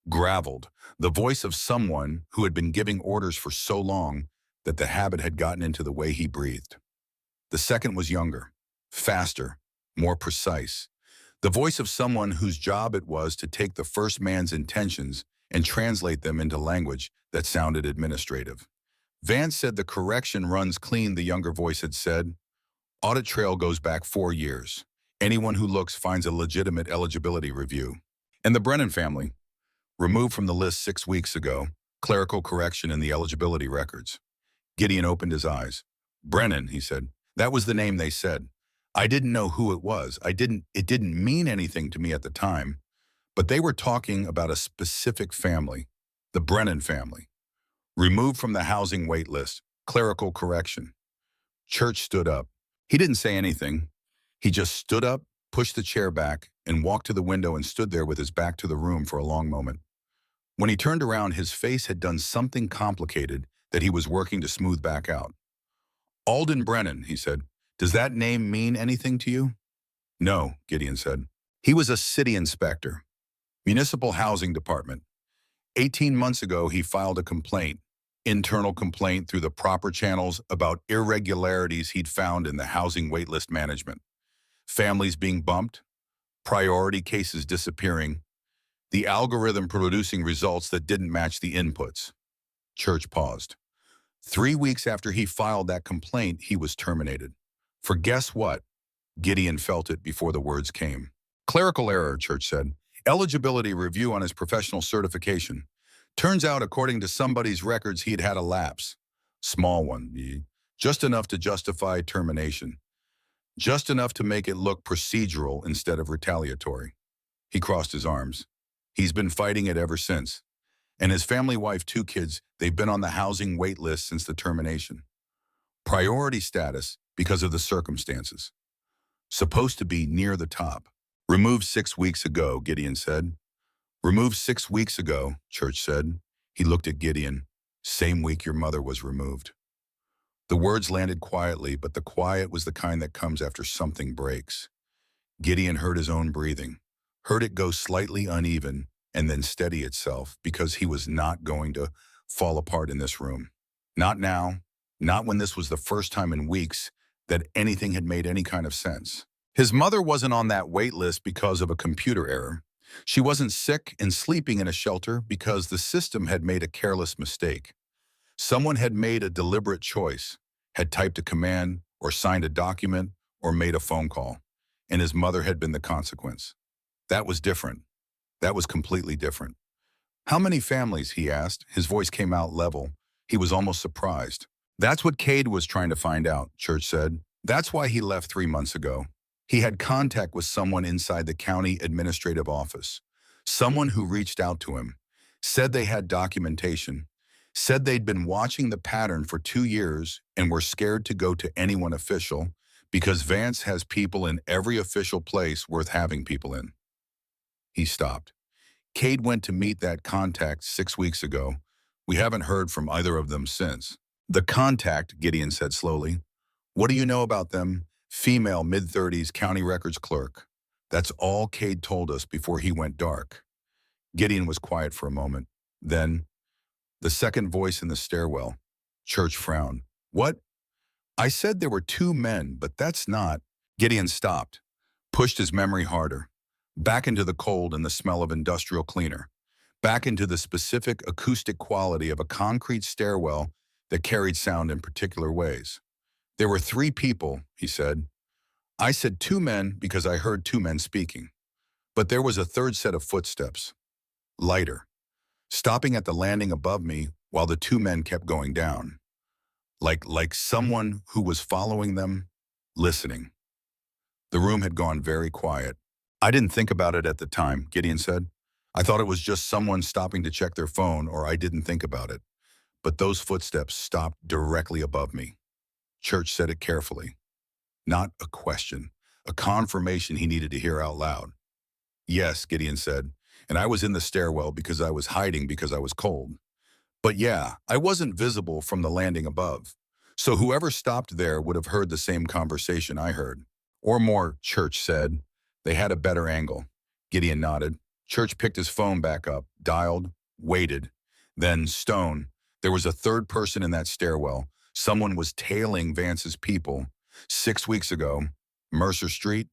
graveled, the voice of someone who had been giving orders for so long that the habit had gotten into the way he breathed. The second was younger, faster, more precise. The voice of someone whose job it was to take the first man's intentions and translate them into language that sounded administrative. Vance said the correction runs clean, the younger voice had said. Audit trail goes back 4 years. Anyone who looks finds a legitimate eligibility review. And the Brennan family, removed from the list 6 weeks ago, clerical correction in the eligibility records. Gideon opened his eyes. Brennan, he said. That was the name they said. I didn't know who it was. It didn't mean anything to me at the time, but they were talking about a specific family, the Brennan family. Removed from the housing wait list, clerical correction. Church stood up. He didn't say anything. He just stood up, pushed the chair back, and walked to the window and stood there with his back to the room for a long moment. When he turned around, his face had done something complicated that he was working to smooth back out. Alden Brennan, he said. Does that name mean anything to you? No, Gideon said. He was a city inspector, municipal housing department. 18 months ago, he filed a complaint, internal complaint through the proper channels about irregularities he'd found in the housing waitlist management. Families being bumped, priority cases disappearing, the algorithm producing results that didn't match the inputs. Church paused. 3 weeks after he filed that complaint, he was terminated. For guess what? Gideon felt it before the words came. Clerical error, Church said. Eligibility review on his professional certification. Turns out, according to somebody's records, he'd had a lapse. Small one, just enough to justify termination. Just enough to make it look procedural instead of retaliatory. He crossed his arms. He's been fighting it ever since. And his family, wife, 2 kids, they've been on the housing wait list since the termination. Priority status because of the circumstances. Supposed to be near the top. Removed 6 weeks ago, Gideon said. Removed 6 weeks ago, Church said. He looked at Gideon. Same week your mother was removed. The words landed quietly, but the quiet was the kind that comes after something breaks. Gideon heard his own breathing, heard it go slightly uneven, and then steady itself, because he was not going to fall apart in this room. Not now, not when this was the first time in weeks that anything had made any kind of sense. His mother wasn't on that wait list because of a computer error. She wasn't sick and sleeping in a shelter because the system had made a careless mistake. Someone had made a deliberate choice, had typed a command or signed a document or made a phone call, and his mother had been the consequence. That was different. That was completely different. How many families, he asked. His voice came out level. He was almost surprised. That's what Cade was trying to find out, Church said. That's why he left 3 months ago. He had contact with someone inside the county administrative office, someone who reached out to him, said they had documentation, said they'd been watching the pattern for 2 years and were scared to go to anyone official because Vance has people in every official place worth having people in. He stopped. Cade went to meet that contact 6 weeks ago. We haven't heard from either of them since. The contact, Gideon said slowly. What do you know about them? Female, mid-30s, county records clerk. That's all Cade told us before he went dark. Gideon was quiet for a moment. Then, the second voice in the stairwell. Church frowned. What? I said there were 2 men, but that's not. Gideon stopped, pushed his memory harder, back into the cold and the smell of industrial cleaner, back into the specific acoustic quality of a concrete stairwell that carried sound in particular ways. There were 3 people, he said. I said 2 men because I heard 2 men speaking. But there was a third set of footsteps, lighter, stopping at the landing above me while the 2 men kept going down. Like someone who was following them, listening. The room had gone very quiet. I didn't think about it at the time, Gideon said. I thought it was just someone stopping to check their phone, or I didn't think about it. But those footsteps stopped directly above me. Church said it carefully. Not a question, a confirmation he needed to hear out loud. Yes, Gideon said. and I was in the stairwell because I was hiding because I was cold. But yeah, I wasn't visible from the landing above. So whoever stopped there would have heard the same conversation I heard. Or more, Church said. They had a better angle. Gideon nodded. Church picked his phone back up, dialed, waited. Then, Stone, there was a third person in that stairwell. Someone was tailing Vance's people. 6 weeks ago, Mercer Street.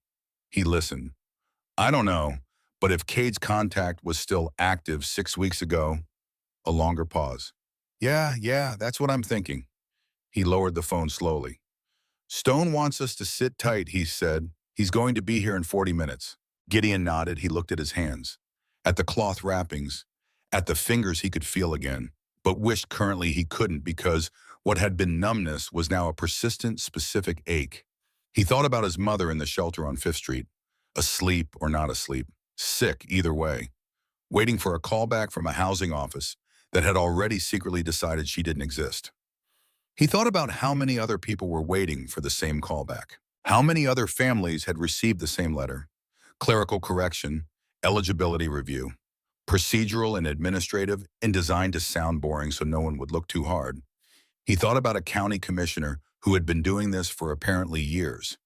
He listened. I don't know, but if Cade's contact was still active 6 weeks ago, a longer pause. Yeah, that's what I'm thinking. He lowered the phone slowly. Stone wants us to sit tight, he said. He's going to be here in 40 minutes. Gideon nodded. He looked at his hands, at the cloth wrappings, at the fingers he could feel again, but wished currently he couldn't because what had been numbness was now a persistent, specific ache. He thought about his mother in the shelter on Fifth Street, asleep or not asleep, sick either way, waiting for a call back from a housing office that had already secretly decided she didn't exist. He thought about how many other people were waiting for the same callback. How many other families had received the same letter? Clerical correction, eligibility review, procedural and administrative, and designed to sound boring so no one would look too hard. He thought about a county commissioner who had been doing this for apparently years.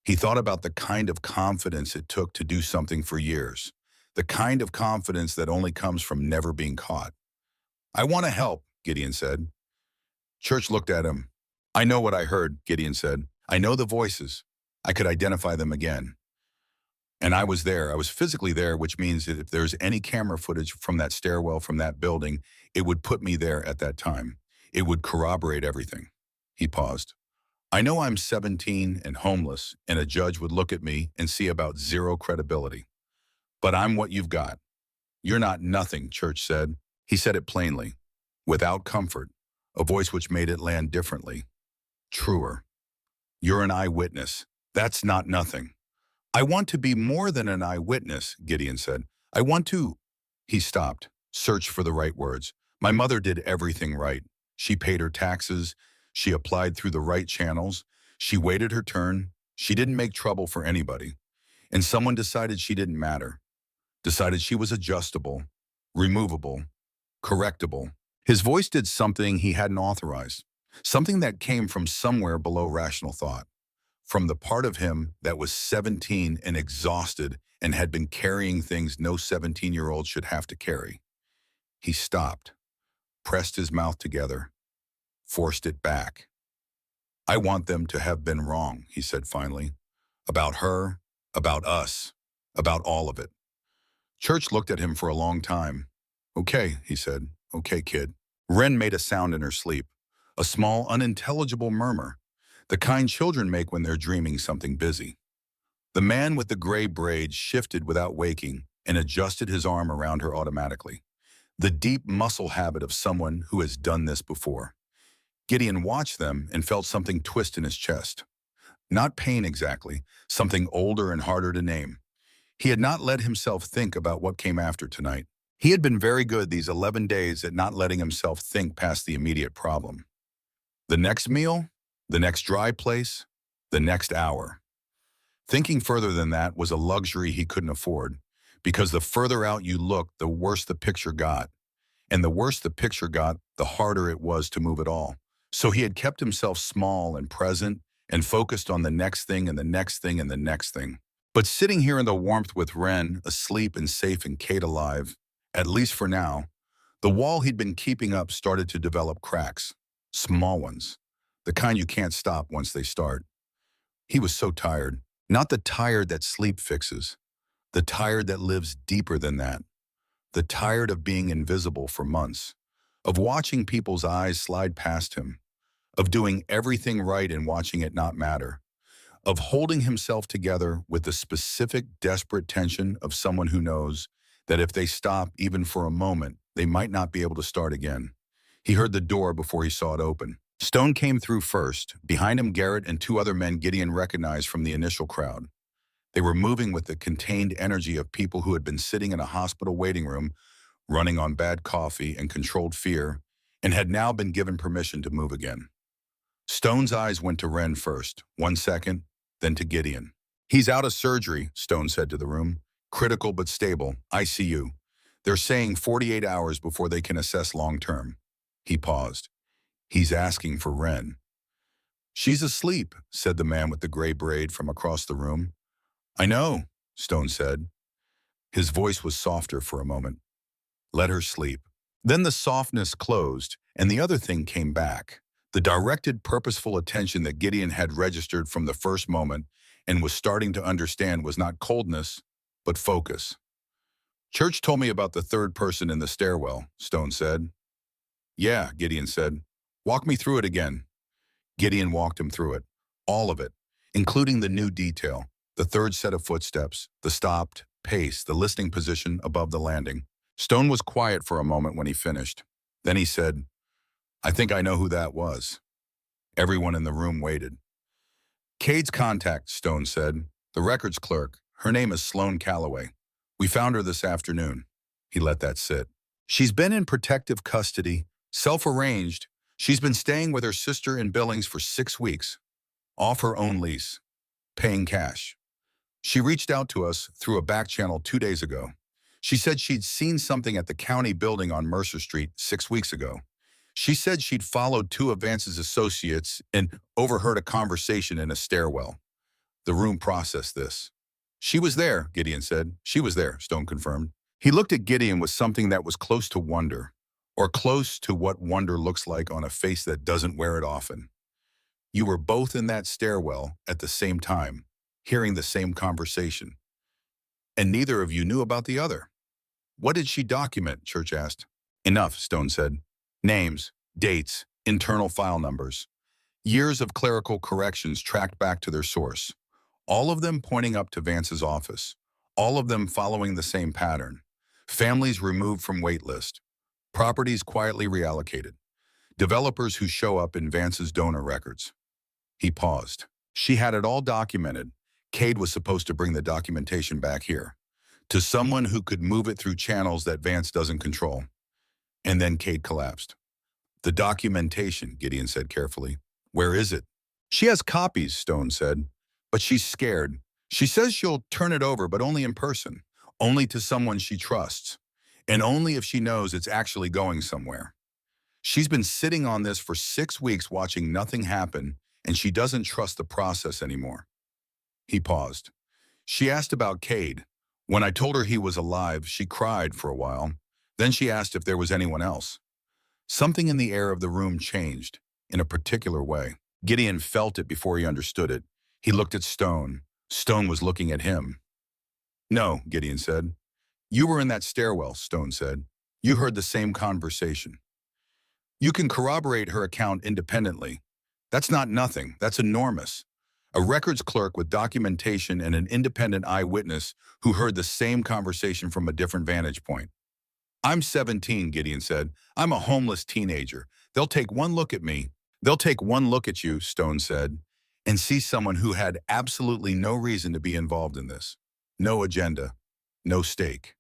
He thought about the kind of confidence it took to do something for years, the kind of confidence that only comes from never being caught. I want to help, Gideon said. Church looked at him. I know what I heard, Gideon said. I know the voices. I could identify them again. And I was there. I was physically there, which means that if there's any camera footage from that stairwell, from that building, it would put me there at that time. It would corroborate everything. He paused. I know I'm 17 and homeless, and a judge would look at me and see about zero credibility. But I'm what you've got. You're not nothing, Church said. He said it plainly, without comfort, a voice which made it land differently, truer. You're an eyewitness. That's not nothing. I want to be more than an eyewitness, Gideon said. I want to... He stopped, searched for the right words. My mother did everything right. She paid her taxes. She applied through the right channels. She waited her turn. She didn't make trouble for anybody. And someone decided she didn't matter. Decided she was adjustable, removable, correctable. His voice did something he hadn't authorized, something that came from somewhere below rational thought, from the part of him that was 17 and exhausted and had been carrying things no 17-year-old should have to carry. He stopped, pressed his mouth together, forced it back. I want them to have been wrong, he said finally, about her, about us, about all of it. Church looked at him for a long time. Okay, he said. Okay, kid. Wren made a sound in her sleep, a small, unintelligible murmur, the kind children make when they're dreaming something busy. The man with the gray braids shifted without waking and adjusted his arm around her automatically, the deep muscle habit of someone who has done this before. Gideon watched them and felt something twist in his chest. Not pain exactly, something older and harder to name. He had not let himself think about what came after tonight. He had been very good these 11 days at not letting himself think past the immediate problem. The next meal, the next dry place, the next hour. Thinking further than that was a luxury he couldn't afford, because the further out you looked, the worse the picture got. And the worse the picture got, the harder it was to move at all. So he had kept himself small and present and focused on the next thing and the next thing and the next thing. But sitting here in the warmth with Wren, asleep and safe and Kate alive, at least for now, the wall he'd been keeping up started to develop cracks, small ones, the kind you can't stop once they start. He was so tired, not the tired that sleep fixes, the tired that lives deeper than that, the tired of being invisible for months, of watching people's eyes slide past him, of doing everything right and watching it not matter, of holding himself together with the specific, desperate tension of someone who knows that if they stop even for a moment, they might not be able to start again. He heard the door before he saw it open. Stone came through first. Behind him, Garrett and two other men Gideon recognized from the initial crowd. They were moving with the contained energy of people who had been sitting in a hospital waiting room, running on bad coffee and controlled fear, and had now been given permission to move again. Stone's eyes went to Wren first, 1 second, then to Gideon. He's out of surgery, Stone said to the room. Critical but stable, ICU. They're saying 48 hours before they can assess long-term. He paused. He's asking for Wren. She's asleep, said the man with the gray braid from across the room. I know, Stone said. His voice was softer for a moment. Let her sleep. Then the softness closed, and the other thing came back. The directed, purposeful attention that Gideon had registered from the first moment and was starting to understand was not coldness, but focus. Church told me about the third person in the stairwell, Stone said. Yeah, Gideon said. Walk me through it again. Gideon walked him through it. All of it, including the new detail, the third set of footsteps, the stopped pace, the listening position above the landing. Stone was quiet for a moment when he finished. Then he said, I think I know who that was. Everyone in the room waited. Cade's contact, Stone said. The records clerk. Her name is Sloane Calloway. We found her this afternoon. He let that sit. She's been in protective custody, self-arranged. She's been staying with her sister in Billings for 6 weeks, off her own lease, paying cash. She reached out to us through a back channel 2 days ago. She said she'd seen something at the county building on Mercer Street 6 weeks ago. She said she'd followed 2 of Vance's associates and overheard a conversation in a stairwell. The room processed this. She was there, Gideon said. She was there, Stone confirmed. He looked at Gideon with something that was close to wonder, or close to what wonder looks like on a face that doesn't wear it often. You were both in that stairwell at the same time, hearing the same conversation. And neither of you knew about the other. What did she document? Church asked. Enough, Stone said. Names, dates, internal file numbers. Years of clerical corrections tracked back to their source. All of them pointing up to Vance's office. All of them following the same pattern. Families removed from waitlist. Properties quietly reallocated. Developers who show up in Vance's donor records. He paused. She had it all documented. Cade was supposed to bring the documentation back here, to someone who could move it through channels that Vance doesn't control. And then Cade collapsed. The documentation, Gideon said carefully. Where is it? She has copies, Stone said, but she's scared. She says she'll turn it over, but only in person, only to someone she trusts, and only if she knows it's actually going somewhere. She's been sitting on this for 6 weeks watching nothing happen, and she doesn't trust the process anymore. He paused. She asked about Cade. When I told her he was alive, she cried for a while. Then she asked if there was anyone else. Something in the air of the room changed, in a particular way. Gideon felt it before he understood it. He looked at Stone. Stone was looking at him. No, Gideon said. You were in that stairwell, Stone said. You heard the same conversation. You can corroborate her account independently. That's not nothing. That's enormous. A records clerk with documentation and an independent eyewitness who heard the same conversation from a different vantage point. I'm 17, Gideon said. I'm a homeless teenager. They'll take one look at me. They'll take one look at you, Stone said, and see someone who had absolutely no reason to be involved in this. No agenda. No stake.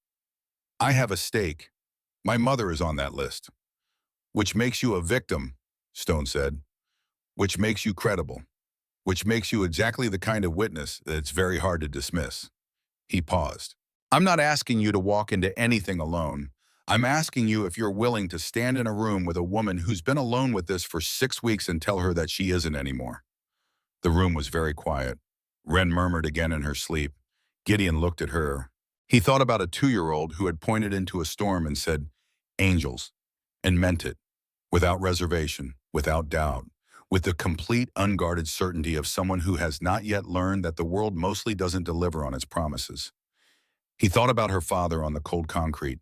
I have a stake. My mother is on that list. Which makes you a victim, Stone said. Which makes you credible. Which makes you exactly the kind of witness that it's very hard to dismiss. He paused. I'm not asking you to walk into anything alone. I'm asking you if you're willing to stand in a room with a woman who's been alone with this for 6 weeks and tell her that she isn't anymore. The room was very quiet. Wren murmured again in her sleep. Gideon looked at her. He thought about a 2-year-old who had pointed into a storm and said, angels, and meant it, without reservation, without doubt, with the complete unguarded certainty of someone who has not yet learned that the world mostly doesn't deliver on its promises. He thought about her father on the cold concrete,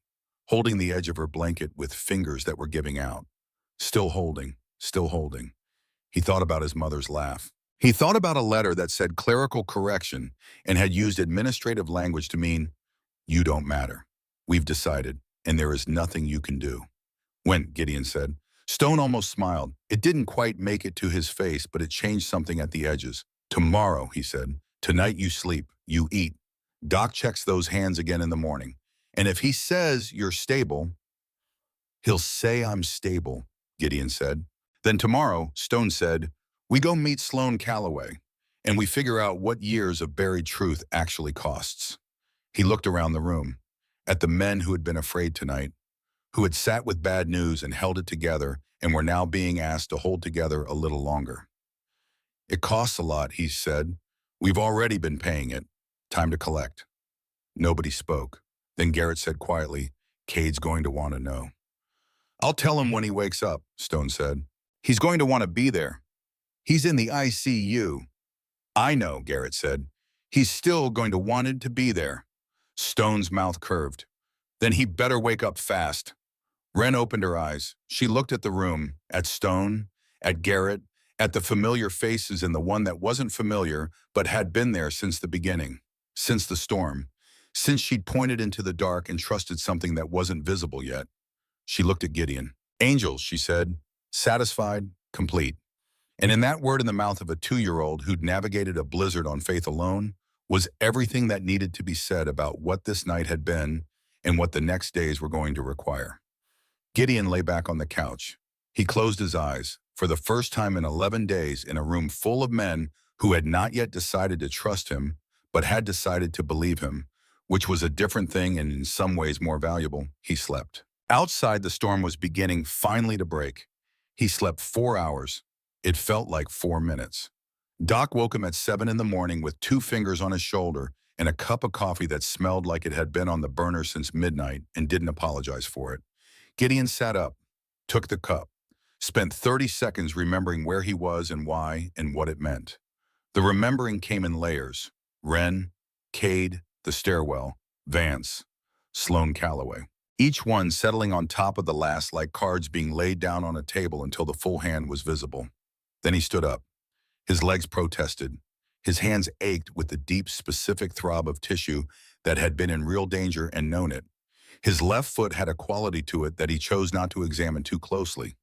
holding the edge of her blanket with fingers that were giving out. Still holding, still holding. He thought about his mother's laugh. He thought about a letter that said clerical correction and had used administrative language to mean, you don't matter. We've decided, and there is nothing you can do. When, Gideon said. Stone almost smiled. It didn't quite make it to his face, but it changed something at the edges. Tomorrow, he said. Tonight you sleep, you eat. Doc checks those hands again in the morning. And if he says you're stable, he'll say I'm stable, Gideon said. Then tomorrow, Stone said, we go meet Sloane Calloway, and we figure out what years of buried truth actually costs. He looked around the room. at the men who had been afraid tonight, who had sat with bad news and held it together and were now being asked to hold together a little longer. It costs a lot, he said. We've already been paying it. Time to collect. Nobody spoke. Then Garrett said quietly, Cade's going to want to know. I'll tell him when he wakes up, Stone said. He's going to want to be there. He's in the ICU. I know, Garrett said. He's still going to want to be there. Stone's mouth curved. Then he better wake up fast. Wren opened her eyes. She looked at the room, at Stone, at Garrett, at the familiar faces and the one that wasn't familiar but had been there since the beginning, since the storm, since she'd pointed into the dark and trusted something that wasn't visible yet. She looked at Gideon. Angels, she said, satisfied, complete. And in that word in the mouth of a 2-year-old who'd navigated a blizzard on faith alone was everything that needed to be said about what this night had been and what the next days were going to require. Gideon lay back on the couch. He closed his eyes, for the first time in 11 days in a room full of men who had not yet decided to trust him, but had decided to believe him, which was a different thing and in some ways more valuable. He slept. Outside, the storm was beginning finally to break. He slept 4 hours. It felt like 4 minutes. Doc woke him at 7 in the morning with 2 fingers on his shoulder and a cup of coffee that smelled like it had been on the burner since midnight and didn't apologize for it. Gideon sat up, took the cup, spent 30 seconds remembering where he was and why and what it meant. The remembering came in layers. Wren, Cade, the stairwell, Vance, Sloane Calloway. Each one settling on top of the last like cards being laid down on a table until the full hand was visible. Then he stood up. His legs protested. His hands ached with the deep, specific throb of tissue that had been in real danger and known it. His left foot had a quality to it that he chose not to examine too closely.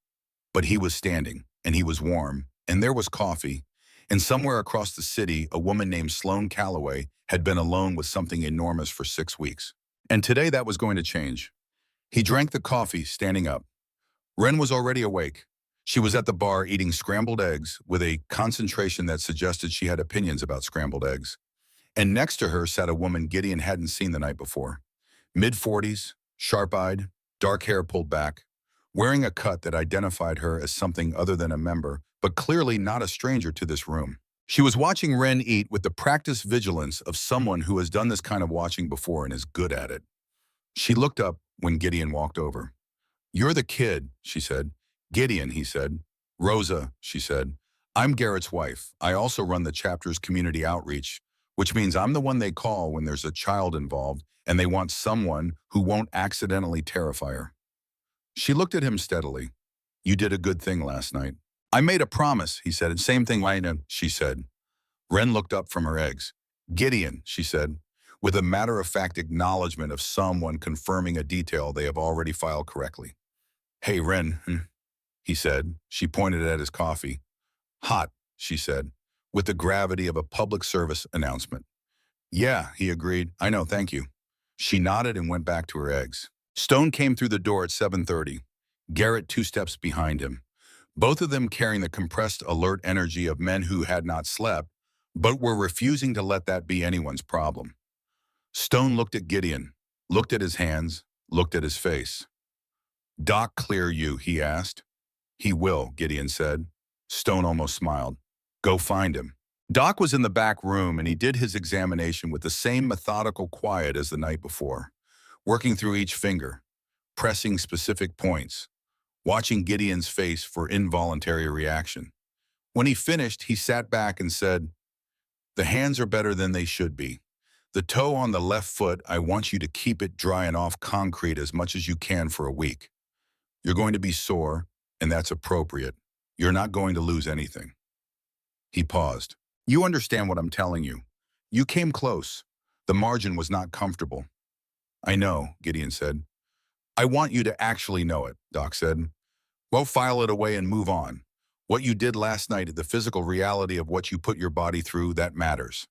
But he was standing, and he was warm, and there was coffee, and somewhere across the city, a woman named Sloane Calloway had been alone with something enormous for 6 weeks. And today that was going to change. He drank the coffee, standing up. Wren was already awake. She was at the bar eating scrambled eggs with a concentration that suggested she had opinions about scrambled eggs. And next to her sat a woman Gideon hadn't seen the night before. Mid-40s, sharp-eyed, dark hair pulled back, wearing a cut that identified her as something other than a member, but clearly not a stranger to this room. She was watching Wren eat with the practiced vigilance of someone who has done this kind of watching before and is good at it. She looked up when Gideon walked over. You're the kid, she said. Gideon, he said. Rosa, she said. I'm Garrett's wife. I also run the chapter's community outreach, which means I'm the one they call when there's a child involved and they want someone who won't accidentally terrify her. She looked at him steadily. You did a good thing last night. I made a promise, he said. Same thing, Lena, she said. Wren looked up from her eggs. Gideon, she said, with a matter-of-fact acknowledgement of someone confirming a detail they have already filed correctly. Hey, Wren, he said. She pointed at his coffee. Hot, she said, with the gravity of a public service announcement. Yeah, he agreed. I know, thank you. She nodded and went back to her eggs. Stone came through the door at 7:30. Garrett 2 steps behind him. Both of them carrying the compressed, alert energy of men who had not slept, but were refusing to let that be anyone's problem. Stone looked at Gideon, looked at his hands, looked at his face. Doc clear you, he asked. He will, Gideon said. Stone almost smiled. Go find him. Doc was in the back room and he did his examination with the same methodical quiet as the night before, working through each finger, pressing specific points, watching Gideon's face for involuntary reaction. When he finished, he sat back and said, The hands are better than they should be. The toe on the left foot, I want you to keep it drying off concrete as much as you can for a week. You're going to be sore, and that's appropriate. You're not going to lose anything. He paused. You understand what I'm telling you. You came close. The margin was not comfortable. I know, Gideon said. I want you to actually know it, Doc said. Well, file it away and move on. What you did last night, the physical reality of what you put your body through, that matters.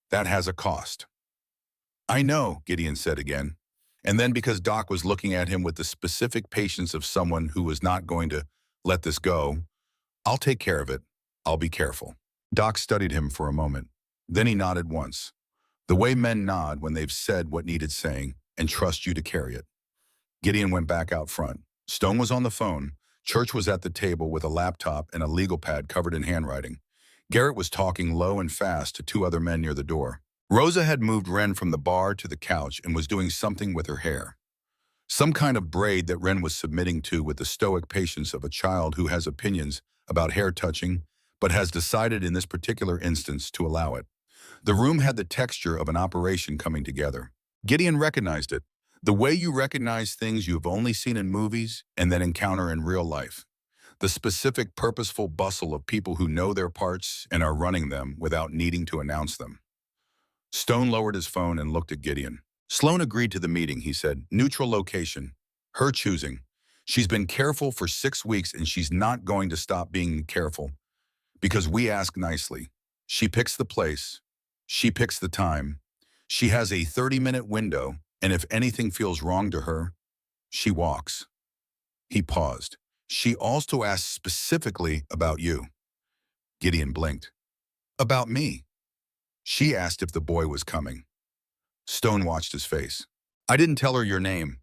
That has a cost. I know, Gideon said again. And then because Doc was looking at him with the specific patience of someone who was not going to let this go, I'll take care of it. I'll be careful. Doc studied him for a moment. Then he nodded once. The way men nod when they've said what needed saying, and trust you to carry it. Gideon went back out front. Stone was on the phone. Church was at the table with a laptop and a legal pad covered in handwriting. Garrett was talking low and fast to two other men near the door. Rosa had moved Ren from the bar to the couch and was doing something with her hair. Some kind of braid that Ren was submitting to with the stoic patience of a child who has opinions about hair touching, but has decided in this particular instance to allow it. The room had the texture of an operation coming together. Gideon recognized it. The way you recognize things you've only seen in movies and then encounter in real life. The specific purposeful bustle of people who know their parts and are running them without needing to announce them. Stone lowered his phone and looked at Gideon. Sloan agreed to the meeting, he said. Neutral location. Her choosing. She's been careful for 6 weeks and she's not going to stop being careful. Because we ask nicely. She picks the place. She picks the time. She has a 30-minute window, and if anything feels wrong to her, she walks. He paused. She also asked specifically about you. Gideon blinked. About me. She asked if the boy was coming. Stone watched his face. I didn't tell her your name.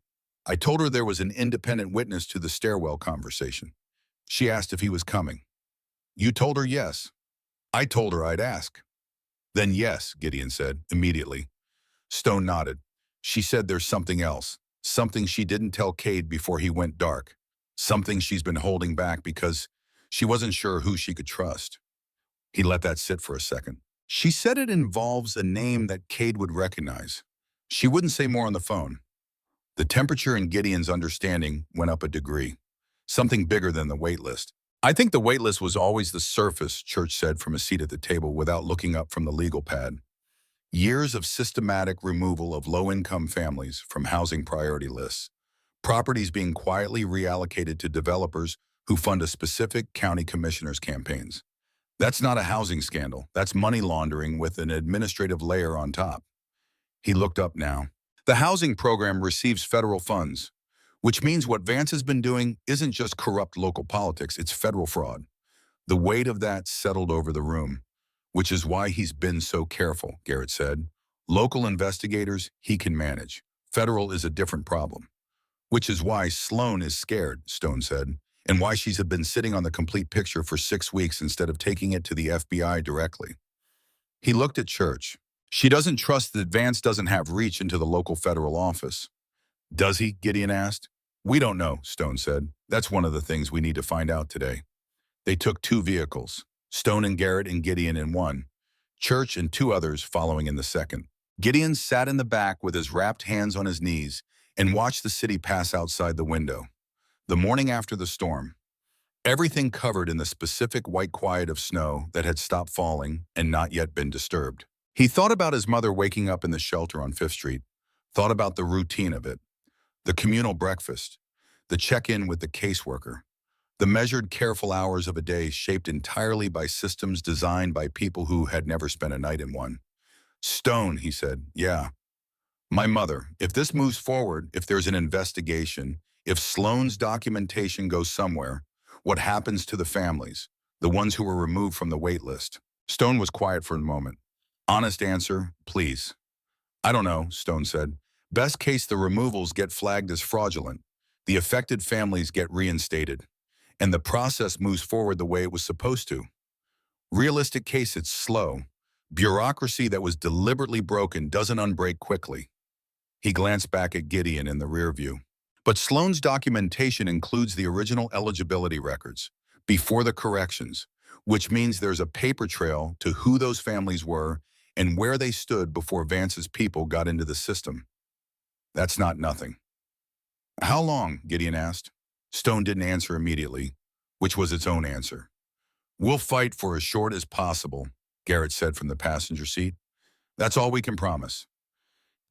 I told her there was an independent witness to the stairwell conversation. She asked if he was coming. You told her yes. I told her I'd ask. Then yes, Gideon said, immediately. Stone nodded. She said there's something else. Something she didn't tell Cade before he went dark. Something she's been holding back because she wasn't sure who she could trust. He let that sit for a second. She said it involves a name that Cade would recognize. She wouldn't say more on the phone. The temperature in Gideon's understanding went up a degree. Something bigger than the wait list. I think the wait list was always the surface, Church said from a seat at the table without looking up from the legal pad. Years of systematic removal of low-income families from housing priority lists. Properties being quietly reallocated to developers who fund a specific county commissioner's campaigns. That's not a housing scandal. That's money laundering with an administrative layer on top. He looked up now. The housing program receives federal funds, which means what Vance has been doing isn't just corrupt local politics, it's federal fraud. The weight of that settled over the room, which is why he's been so careful, Garrett said. Local investigators, he can manage. Federal is a different problem. Which is why Sloan is scared, Stone said, and why she's been sitting on the complete picture for 6 weeks instead of taking it to the FBI directly. He looked at Church. She doesn't trust that Vance doesn't have reach into the local federal office. Does he? Gideon asked. We don't know, Stone said. That's one of the things we need to find out today. They took 2 vehicles, Stone and Garrett and Gideon in one, Church and 2 others following in the second. Gideon sat in the back with his wrapped hands on his knees and watched the city pass outside the window. The morning after the storm, everything covered in the specific white quiet of snow that had stopped falling and not yet been disturbed. He thought about his mother waking up in the shelter on 5th Street, thought about the routine of it, the communal breakfast, the check-in with the caseworker, the measured, careful hours of a day shaped entirely by systems designed by people who had never spent a night in one. Stone, he said, yeah. My mother, if this moves forward, if there's an investigation, if Sloan's documentation goes somewhere, what happens to the families, the ones who were removed from the wait list? Stone was quiet for a moment. Honest answer, please. I don't know, Stone said. Best case, the removals get flagged as fraudulent. The affected families get reinstated. And the process moves forward the way it was supposed to. Realistic case, it's slow. Bureaucracy that was deliberately broken doesn't unbreak quickly. He glanced back at Gideon in the rear view. But Sloan's documentation includes the original eligibility records, before the corrections, which means there's a paper trail to who those families were and where they stood before Vance's people got into the system. That's not nothing. How long? Gideon asked. Stone didn't answer immediately, which was its own answer. We'll fight for as short as possible, Garrett said from the passenger seat. That's all we can promise.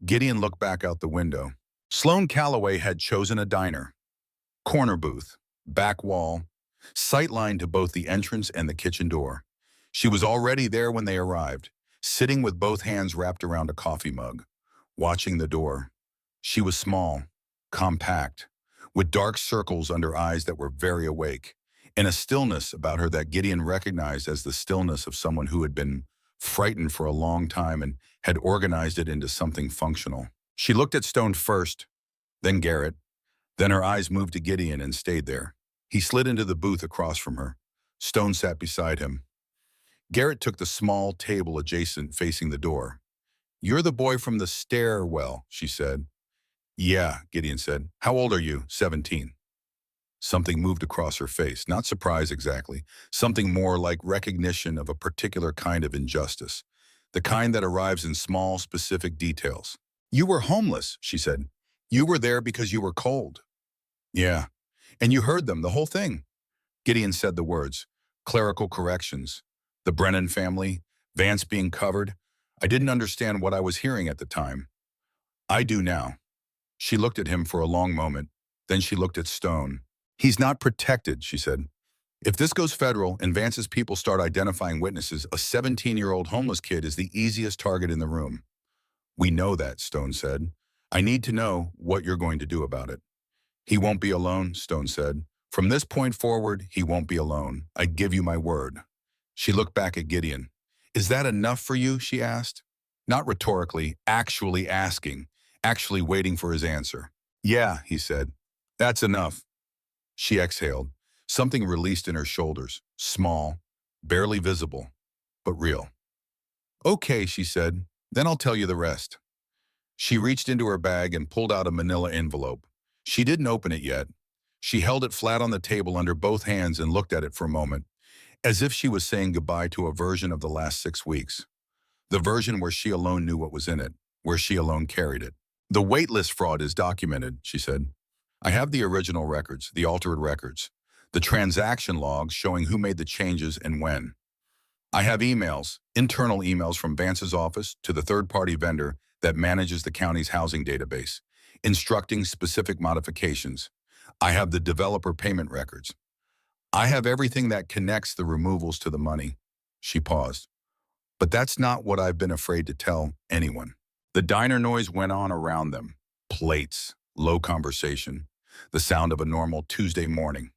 Gideon looked back out the window. Sloan Calloway had chosen a diner. Corner booth, back wall, sightline to both the entrance and the kitchen door. She was already there when they arrived, sitting with both hands wrapped around a coffee mug, watching the door. She was small, compact, with dark circles under eyes that were very awake, and a stillness about her that Gideon recognized as the stillness of someone who had been frightened for a long time and had organized it into something functional. She looked at Stone first, then Garrett. Then her eyes moved to Gideon and stayed there. He slid into the booth across from her. Stone sat beside him. Garrett took the small table adjacent facing the door. "You're the boy from the stairwell," she said. "Yeah," Gideon said. "How old are you?" 17. Something moved across her face, not surprise exactly, something more like recognition of a particular kind of injustice, the kind that arrives in small, specific details. "You were homeless," she said. "You were there because you were cold." "Yeah, and you heard them, the whole thing." Gideon said the words, clerical corrections, the Brennan family, Vance being covered. I didn't understand what I was hearing at the time. I do now. She looked at him for a long moment. Then she looked at Stone. "He's not protected," she said. "If this goes federal and Vance's people start identifying witnesses, a 17-year-old homeless kid is the easiest target in the room." "We know that," Stone said. "I need to know what you're going to do about it." "He won't be alone," Stone said. "From this point forward, he won't be alone. I give you my word." She looked back at Gideon. "Is that enough for you?" she asked. Not rhetorically, actually asking, actually waiting for his answer. "Yeah," he said. "That's enough." She exhaled. Something released in her shoulders, small, barely visible, but real. "Okay," she said. "Then I'll tell you the rest." She reached into her bag and pulled out a manila envelope. She didn't open it yet. She held it flat on the table under both hands and looked at it for a moment, as if she was saying goodbye to a version of the last 6 weeks. The version where she alone knew what was in it, where she alone carried it. "The waitlist fraud is documented," she said. "I have the original records, the altered records, the transaction logs showing who made the changes and when. I have emails, internal emails from Vance's office to the third-party vendor that manages the county's housing database, instructing specific modifications. I have the developer payment records. I have everything that connects the removals to the money." She paused. "But that's not what I've been afraid to tell anyone." The diner noise went on around them. Plates, low conversation, the sound of a normal Tuesday morning.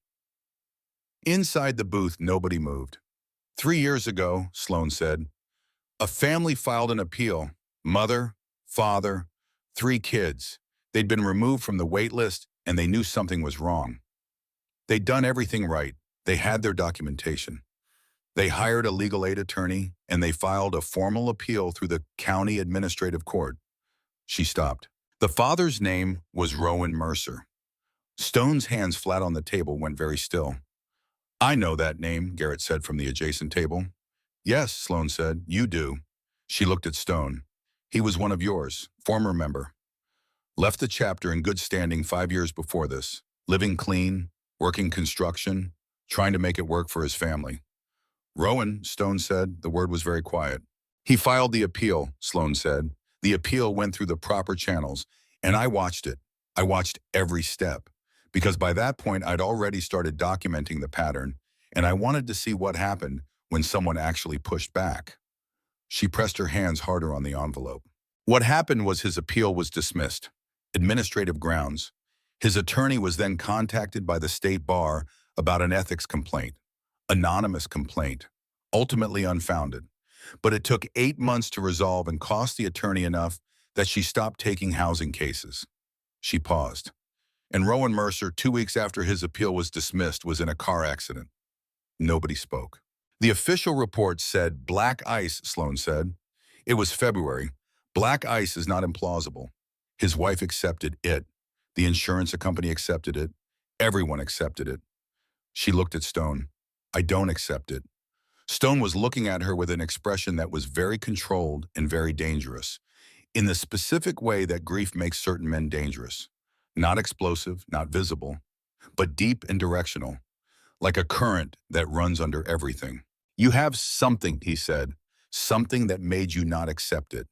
Inside the booth, nobody moved. "3 years ago," Sloan said, "a family filed an appeal. Mother, father, 3 kids. They'd been removed from the wait list, and they knew something was wrong. They'd done everything right. They had their documentation. They hired a legal aid attorney, and they filed a formal appeal through the county administrative court." She stopped. The father's name was Rowan Mercer. Stone's hands flat on the table went very still. "I know that name," Garrett said from the adjacent table. "Yes," Sloan said, "you do." She looked at Stone. "He was one of yours, former member. Left the chapter in good standing 5 years before this, living clean, working construction, trying to make it work for his family." "Rowan," Stone said. The word was very quiet. "He filed the appeal," Sloan said. "The appeal went through the proper channels, and I watched it. I watched every step, because by that point I'd already started documenting the pattern, and I wanted to see what happened when someone actually pushed back." She pressed her hands harder on the envelope. "What happened was his appeal was dismissed. Administrative grounds. His attorney was then contacted by the state bar about an ethics complaint. Anonymous complaint. Ultimately unfounded. But it took 8 months to resolve and cost the attorney enough that she stopped taking housing cases." She paused. "And Rowan Mercer, 2 weeks after his appeal was dismissed, was in a car accident." Nobody spoke. "The official report said black ice," Sloan said. "It was February. Black ice is not implausible. His wife accepted it. The insurance company accepted it. Everyone accepted it." She looked at Stone. "I don't accept it." Stone was looking at her with an expression that was very controlled and very dangerous, in the specific way that grief makes certain men dangerous. Not explosive, not visible, but deep and directional, like a current that runs under everything. "You have something," he said, "something that made you not accept it."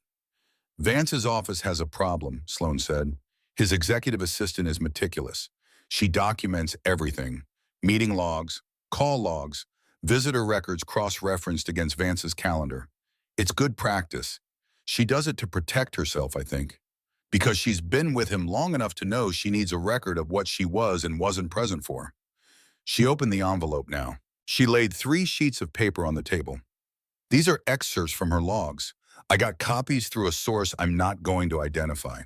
"Vance's office has a problem," Sloan said. "His executive assistant is meticulous. She documents everything. Meeting logs, call logs, visitor records cross-referenced against Vance's calendar. It's good practice. She does it to protect herself, I think, because she's been with him long enough to know she needs a record of what she was and wasn't present for." She opened the envelope now. She laid 3 sheets of paper on the table. "These are excerpts from her logs. I got copies through a source I'm not going to identify."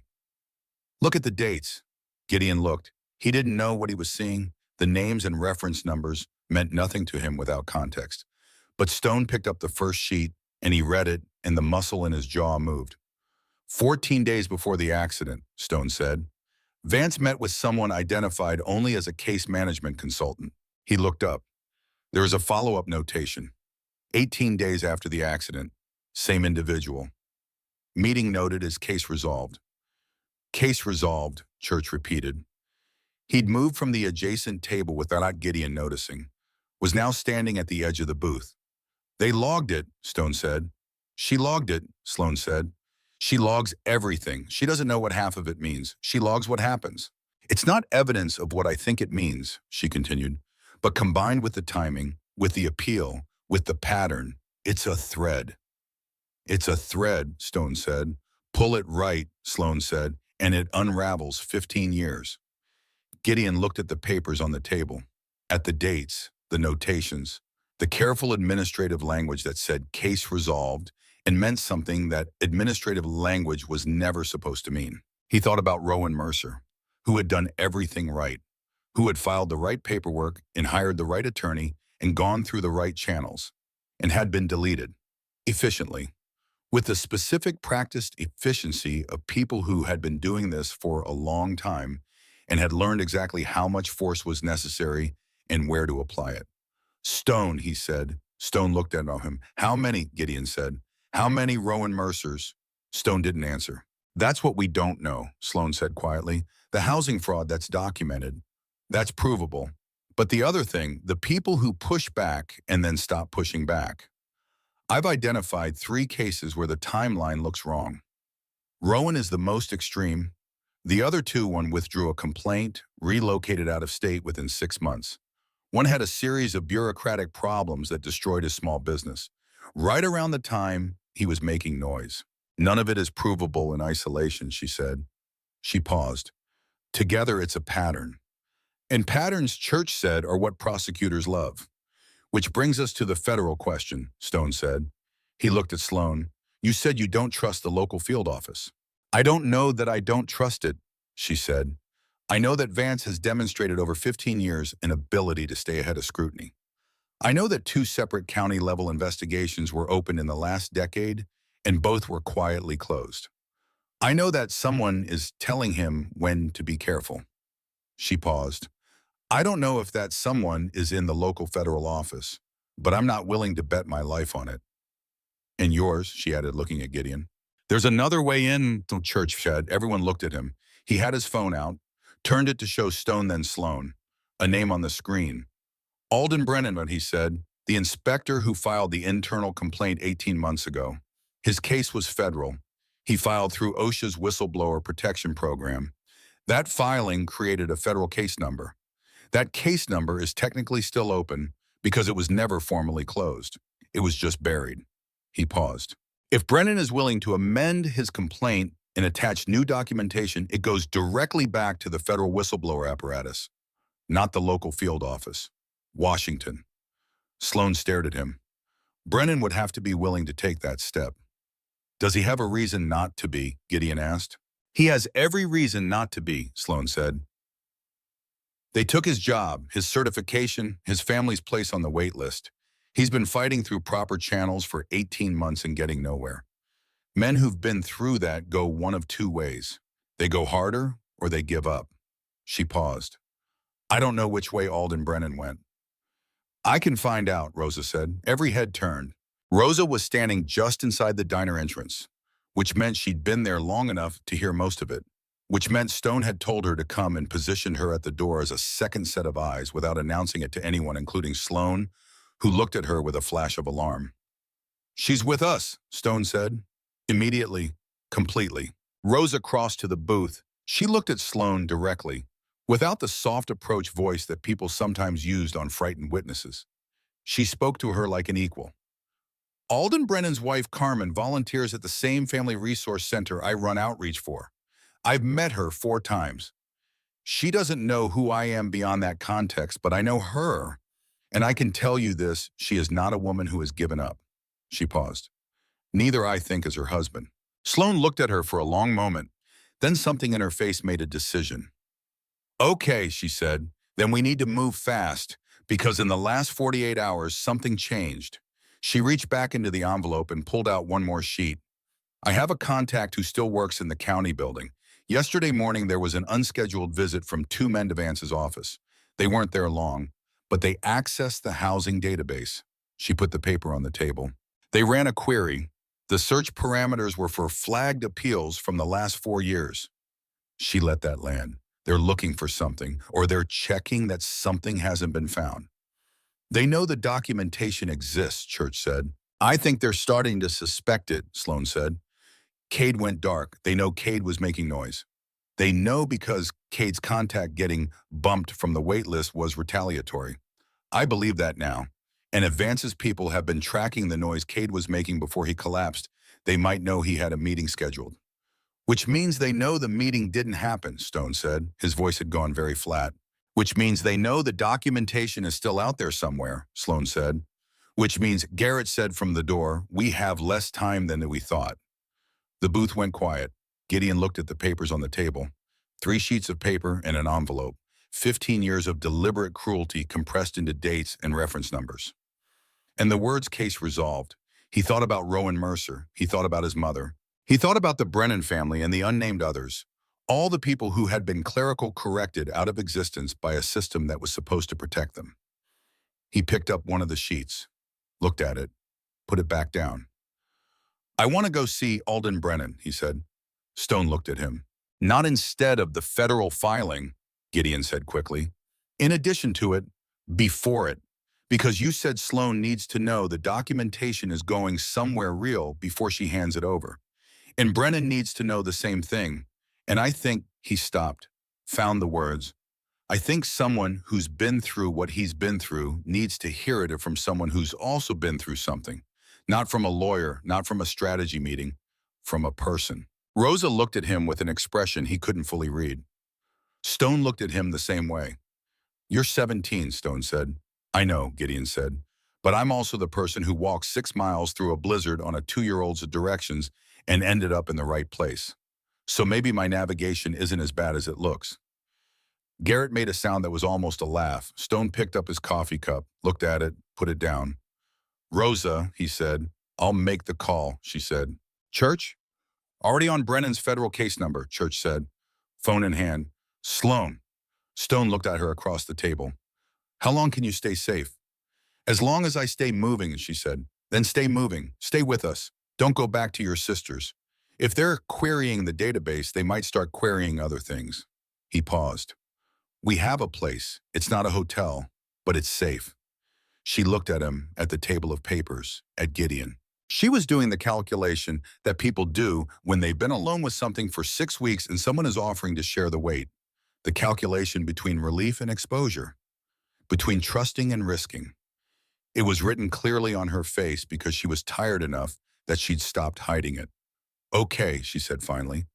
Look at the dates. Gideon looked. He didn't know what he was seeing. The names and reference numbers meant nothing to him without context. But Stone picked up the first sheet, and he read it, and the muscle in his jaw moved. 14 days before the accident, Stone said, Vance met with someone identified only as a case management consultant. He looked up. There is a follow-up notation. 18 days after the accident, same individual. Meeting noted as case resolved. Case resolved, Church repeated. He'd moved from the adjacent table without Gideon noticing, was now standing at the edge of the booth. They logged it, Stone said. She logged it, Sloan said. She logs everything. She doesn't know what half of it means. She logs what happens. It's not evidence of what I think it means, she continued, but combined with the timing, with the appeal, with the pattern, it's a thread. It's a thread, Stone said. Pull it right, Sloan said, and it unravels 15 years. Gideon looked at the papers on the table, at the dates, the notations, the careful administrative language that said case resolved and meant something that administrative language was never supposed to mean. He thought about Rowan Mercer, who had done everything right, who had filed the right paperwork and hired the right attorney and gone through the right channels, and had been deleted, efficiently, with the specific practiced efficiency of people who had been doing this for a long time and had learned exactly how much force was necessary and where to apply it. Stone, he said. Stone looked at him. How many, Gideon said. How many Rowan Mercers? Stone didn't answer. That's what we don't know, Sloan said quietly. The housing fraud that's documented. That's provable. But the other thing, the people who push back and then stop pushing back. I've identified 3 cases where the timeline looks wrong. Rowan is the most extreme. The other 2, one withdrew a complaint, relocated out of state within 6 months. One had a series of bureaucratic problems that destroyed his small business, right around the time he was making noise. None of it is provable in isolation, she said. She paused. Together, it's a pattern. And patterns, Church said, are what prosecutors love. Which brings us to the federal question, Stone said. He looked at Sloan. You said you don't trust the local field office. I don't know that I don't trust it, she said. I know that Vance has demonstrated over 15 years an ability to stay ahead of scrutiny. I know that 2 separate county-level investigations were opened in the last decade, and both were quietly closed. I know that someone is telling him when to be careful. She paused. I don't know if that someone is in the local federal office, but I'm not willing to bet my life on it. And yours, she added, looking at Gideon. There's another way in, the Church said. Everyone looked at him. He had his phone out, turned it to show Stone, then Sloan, a name on the screen. Alden Brennan, he said, the inspector who filed the internal complaint 18 months ago. His case was federal. He filed through OSHA's whistleblower protection program. That filing created a federal case number. That case number is technically still open because it was never formally closed. It was just buried. He paused. If Brennan is willing to amend his complaint and attach new documentation, it goes directly back to the federal whistleblower apparatus, not the local field office. Washington. Sloan stared at him. Brennan would have to be willing to take that step. Does he have a reason not to be? Gideon asked. He has every reason not to be, Sloan said. They took his job, his certification, his family's place on the wait list. He's been fighting through proper channels for 18 months and getting nowhere. Men who've been through that go one of 2 ways. They go harder or they give up. She paused. I don't know which way Alden Brennan went. I can find out, Rosa said. Every head turned. Rosa was standing just inside the diner entrance, which meant she'd been there long enough to hear most of it, which meant Stone had told her to come and positioned her at the door as a second set of eyes without announcing it to anyone, including Sloan, who looked at her with a flash of alarm. She's with us, Stone said. Immediately, completely. Rosa crossed to the booth. She looked at Sloan directly, without the soft approach voice that people sometimes used on frightened witnesses. She spoke to her like an equal. Alden Brennan's wife, Carmen, volunteers at the same family resource center I run outreach for. I've met her 4 times. She doesn't know who I am beyond that context, but I know her. And I can tell you this, she is not a woman who has given up. She paused. Neither, I think, is her husband. Sloan looked at her for a long moment. Then something in her face made a decision. Okay, she said, then we need to move fast, because in the last 48 hours, something changed. She reached back into the envelope and pulled out one more sheet. I have a contact who still works in the county building. Yesterday morning, there was an unscheduled visit from two men to Vance's office. They weren't there long, but they accessed the housing database. She put the paper on the table. They ran a query. The search parameters were for flagged appeals from the last 4 years. She let that land. They're looking for something, or they're checking that something hasn't been found. They know the documentation exists, Church said. I think they're starting to suspect it, Sloan said. Cade went dark. They know Cade was making noise. They know because Cade's contact getting bumped from the wait list was retaliatory. I believe that now. And if Vance's people have been tracking the noise Cade was making before he collapsed, they might know he had a meeting scheduled. Which means they know the meeting didn't happen, Stone said. His voice had gone very flat. Which means they know the documentation is still out there somewhere, Sloan said. Which means, Garrett said from the door, we have less time than we thought. The booth went quiet. Gideon looked at the papers on the table. 3 sheets of paper and an envelope. 15 years of deliberate cruelty compressed into dates and reference numbers. And the words case resolved. He thought about Rowan Mercer. He thought about his mother. He thought about the Brennan family and the unnamed others. All the people who had been clerical corrected out of existence by a system that was supposed to protect them. He picked up one of the sheets, looked at it, put it back down. I want to go see Alden Brennan, he said. Stone looked at him. Not instead of the federal filing, Gideon said quickly. In addition to it, before it. Because you said Sloan needs to know the documentation is going somewhere real before she hands it over. And Brennan needs to know the same thing. And I think, he stopped, found the words. I think someone who's been through what he's been through needs to hear it from someone who's also been through something. Not from a lawyer, not from a strategy meeting, from a person. Rosa looked at him with an expression he couldn't fully read. Stone looked at him the same way. You're 17, Stone said. I know, Gideon said. But I'm also the person who walked 6 miles through a blizzard on a 2-year-old's directions and ended up in the right place. So maybe my navigation isn't as bad as it looks. Garrett made a sound that was almost a laugh. Stone picked up his coffee cup, looked at it, put it down. Rosa, he said. I'll make the call, she said. Church? Already on Brennan's federal case number, Church said. Phone in hand. Sloan. Stone looked at her across the table. How long can you stay safe? As long as I stay moving, she said. Then stay moving. Stay with us. Don't go back to your sisters. If they're querying the database, they might start querying other things. He paused. We have a place. It's not a hotel, but it's safe. She looked at him, at the table of papers, at Gideon. She was doing the calculation that people do when they've been alone with something for 6 weeks and someone is offering to share the weight. The calculation between relief and exposure, between trusting and risking. It was written clearly on her face because she was tired enough that she'd stopped hiding it. Okay, she said finally.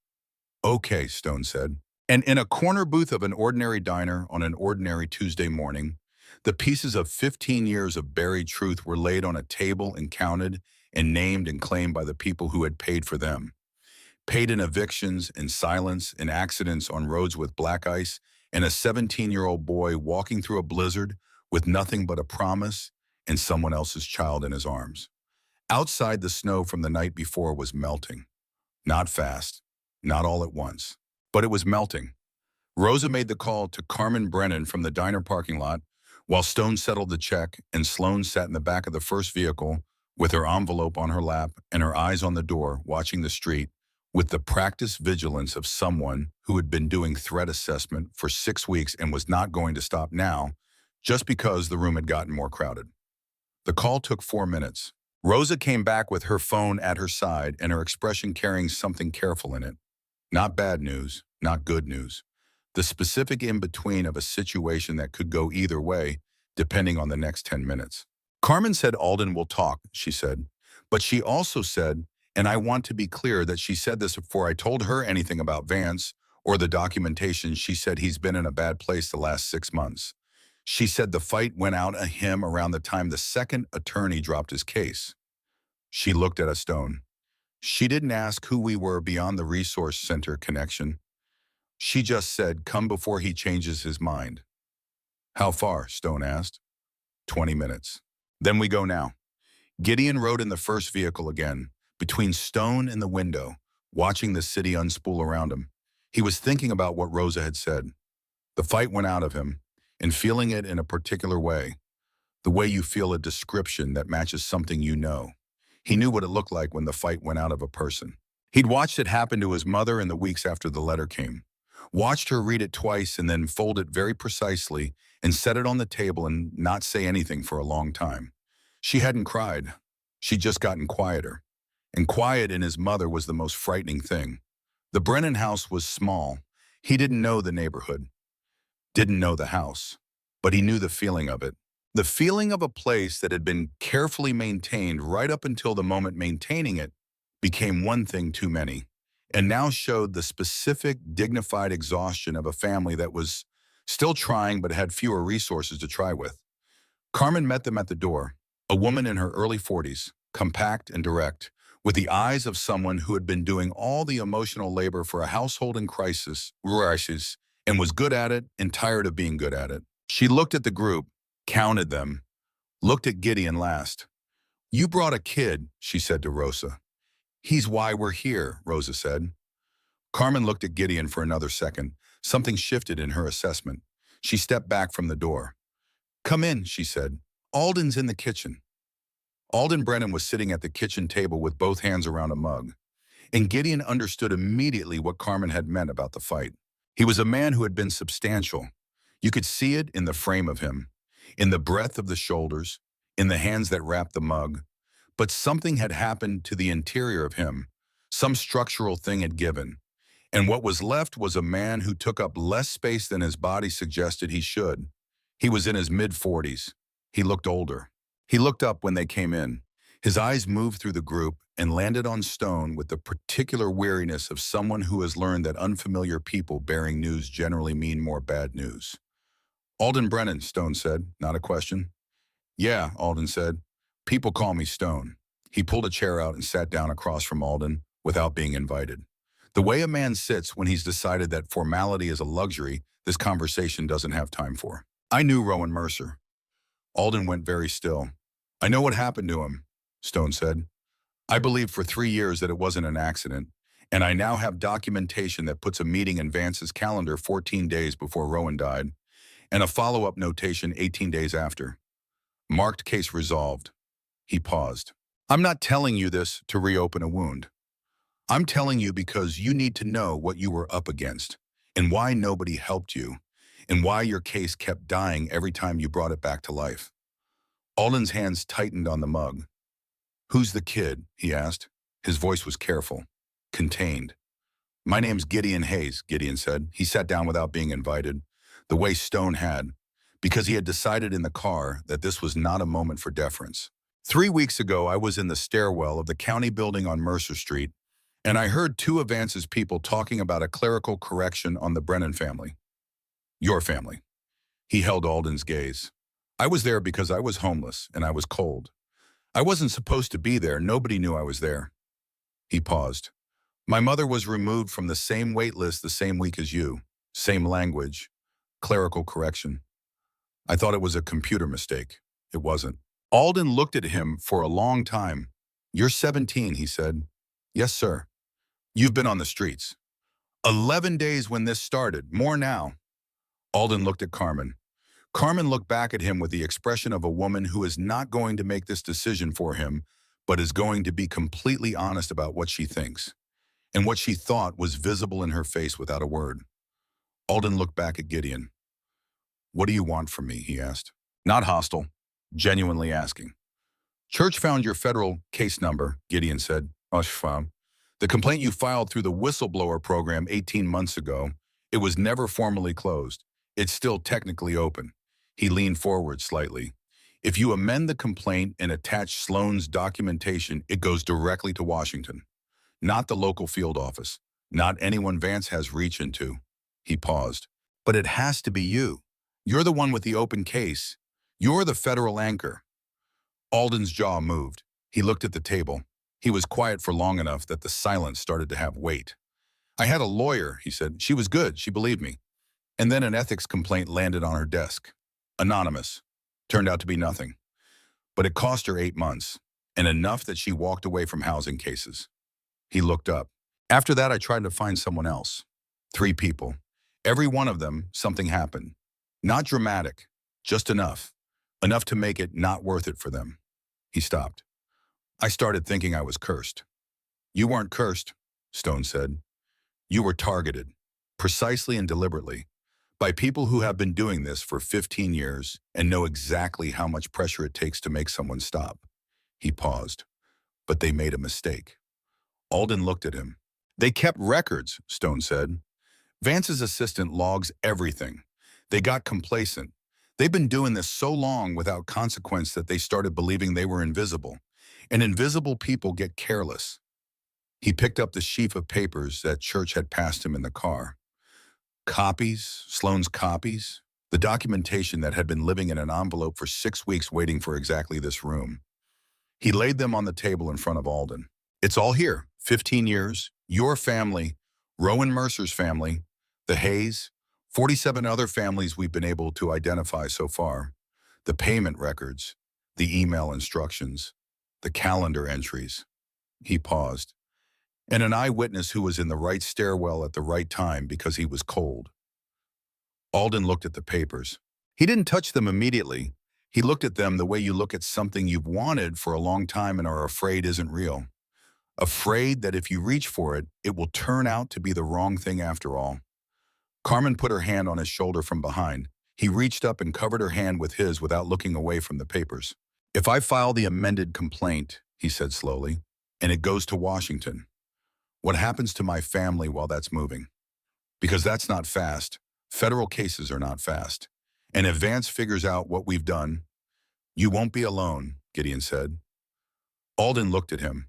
Okay, Stone said. And in a corner booth of an ordinary diner on an ordinary Tuesday morning, the pieces of 15 years of buried truth were laid on a table and counted and named and claimed by the people who had paid for them. Paid in evictions, in silence, in accidents on roads with black ice, and a 17-year-old boy walking through a blizzard with nothing but a promise and someone else's child in his arms. Outside, the snow from the night before was melting. Not fast, not all at once, but it was melting. Rosa made the call to Carmen Brennan from the diner parking lot, while Stone settled the check and Sloan sat in the back of the first vehicle with her envelope on her lap and her eyes on the door, watching the street, with the practiced vigilance of someone who had been doing threat assessment for 6 weeks and was not going to stop now, just because the room had gotten more crowded. The call took 4 minutes. Rosa came back with her phone at her side and her expression carrying something careful in it. Not bad news, not good news. The specific in-between of a situation that could go either way, depending on the next 10 minutes. Carmen said Alden will talk, she said. But she also said, and I want to be clear that she said this before I told her anything about Vance or the documentation, she said he's been in a bad place the last 6 months. She said the fight went out of him around the time the second attorney dropped his case. She looked at a Stone. She didn't ask who we were beyond the resource center connection. She just said, come before he changes his mind. How far? Stone asked. 20 minutes. Then we go now. Gideon rode in the first vehicle again, between Stone and the window, watching the city unspool around him. He was thinking about what Rosa had said. The fight went out of him, and feeling it in a particular way, the way you feel a description that matches something you know. He knew what it looked like when the fight went out of a person. He'd watched it happen to his mother in the weeks after the letter came. Watched her read it twice and then fold it very precisely and set it on the table and not say anything for a long time. She hadn't cried. She'd just gotten quieter. And quiet in his mother was the most frightening thing. The Brennan house was small. He didn't know the neighborhood, didn't know the house, but he knew the feeling of it. The feeling of a place that had been carefully maintained right up until the moment maintaining it became one thing too many, and now showed the specific, dignified exhaustion of a family that was still trying but had fewer resources to try with. Carmen met them at the door, a woman in her early 40s, compact and direct, with the eyes of someone who had been doing all the emotional labor for a household in crisis, and was good at it and tired of being good at it. She looked at the group, counted them, looked at Gideon last. You brought a kid, she said to Rosa. He's why we're here, Rosa said. Carmen looked at Gideon for another second. Something shifted in her assessment. She stepped back from the door. Come in, she said. Alden's in the kitchen. Alden Brennan was sitting at the kitchen table with both hands around a mug, and Gideon understood immediately what Carmen had meant about the fight. He was a man who had been substantial. You could see it in the frame of him, in the breadth of the shoulders, in the hands that wrapped the mug. But something had happened to the interior of him. Some structural thing had given. And what was left was a man who took up less space than his body suggested he should. He was in his mid-40s. He looked older. He looked up when they came in. His eyes moved through the group and landed on Stone with the particular weariness of someone who has learned that unfamiliar people bearing news generally mean more bad news. Alden Brennan, Stone said, not a question. Yeah, Alden said. People call me Stone. He pulled a chair out and sat down across from Alden without being invited. The way a man sits when he's decided that formality is a luxury this conversation doesn't have time for. I knew Rowan Mercer. Alden went very still. I know what happened to him, Stone said. I believed for 3 years that it wasn't an accident, and I now have documentation that puts a meeting in Vance's calendar 14 days before Rowan died, and a follow-up notation 18 days after. Marked case resolved. He paused. I'm not telling you this to reopen a wound. I'm telling you because you need to know what you were up against, and why nobody helped you, and why your case kept dying every time you brought it back to life. Alden's hands tightened on the mug. Who's the kid? He asked. His voice was careful, contained. My name's Gideon Hayes, Gideon said. He sat down without being invited, the way Stone had, because he had decided in the car that this was not a moment for deference. 3 weeks ago, I was in the stairwell of the county building on Mercer Street, and I heard 2 of Vance's people talking about a clerical correction on the Brennan family. Your family. He held Alden's gaze. I was there because I was homeless and I was cold. I wasn't supposed to be there. Nobody knew I was there. He paused. My mother was removed from the same wait list the same week as you. Same language. Clerical correction. I thought it was a computer mistake. It wasn't. Alden looked at him for a long time. You're 17, he said. Yes, sir. You've been on the streets. 11 days when this started. More now. Alden looked at Carmen. Carmen looked back at him with the expression of a woman who is not going to make this decision for him, but is going to be completely honest about what she thinks. And what she thought was visible in her face without a word. Alden looked back at Gideon. What do you want from me? He asked. Not hostile, genuinely asking. Church found your federal case number, Gideon said. The complaint you filed through the whistleblower program 18 months ago, it was never formally closed. It's still technically open. He leaned forward slightly. If you amend the complaint and attach Sloan's documentation, it goes directly to Washington. Not the local field office. Not anyone Vance has reach into. He paused. But it has to be you. You're the one with the open case. You're the federal anchor. Alden's jaw moved. He looked at the table. He was quiet for long enough that the silence started to have weight. I had a lawyer, he said. She was good, she believed me. And then an ethics complaint landed on her desk. Anonymous. Turned out to be nothing. But it cost her 8 months, and enough that she walked away from housing cases. He looked up. After that, I tried to find someone else. 3 people. Every one of them, something happened. Not dramatic, just enough. Enough to make it not worth it for them. He stopped. I started thinking I was cursed. You weren't cursed, Stone said. You were targeted, precisely and deliberately, by people who have been doing this for 15 years and know exactly how much pressure it takes to make someone stop. He paused. But they made a mistake. Alden looked at him. They kept records, Stone said. Vance's assistant logs everything. They got complacent. They've been doing this so long without consequence that they started believing they were invisible. And invisible people get careless. He picked up the sheaf of papers that Church had passed him in the car. Copies, Sloane's copies, the documentation that had been living in an envelope for 6 weeks waiting for exactly this room. He laid them on the table in front of Alden. It's all here, 15 years, your family, Rowan Mercer's family, the Hayes, 47 other families we've been able to identify so far, the payment records, the email instructions, the calendar entries. He paused. And an eyewitness who was in the right stairwell at the right time because he was cold. Alden looked at the papers. He didn't touch them immediately. He looked at them the way you look at something you've wanted for a long time and are afraid isn't real. Afraid that if you reach for it, it will turn out to be the wrong thing after all. Carmen put her hand on his shoulder from behind. He reached up and covered her hand with his without looking away from the papers. If I file the amended complaint, he said slowly, and it goes to Washington, what happens to my family while that's moving? Because that's not fast. Federal cases are not fast. And if Vance figures out what we've done, you won't be alone, Gideon said. Alden looked at him.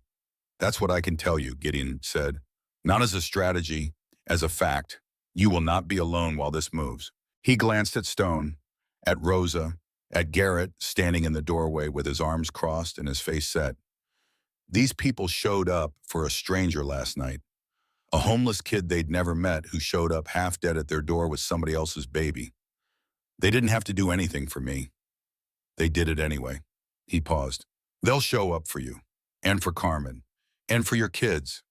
That's what I can tell you, Gideon said. Not as a strategy, as a fact. You will not be alone while this moves. He glanced at Stone, at Rosa, at Garrett standing in the doorway with his arms crossed and his face set. These people showed up for a stranger last night. A homeless kid they'd never met who showed up half dead at their door with somebody else's baby. They didn't have to do anything for me. They did it anyway. He paused. They'll show up for you, and for Carmen, and for your kids.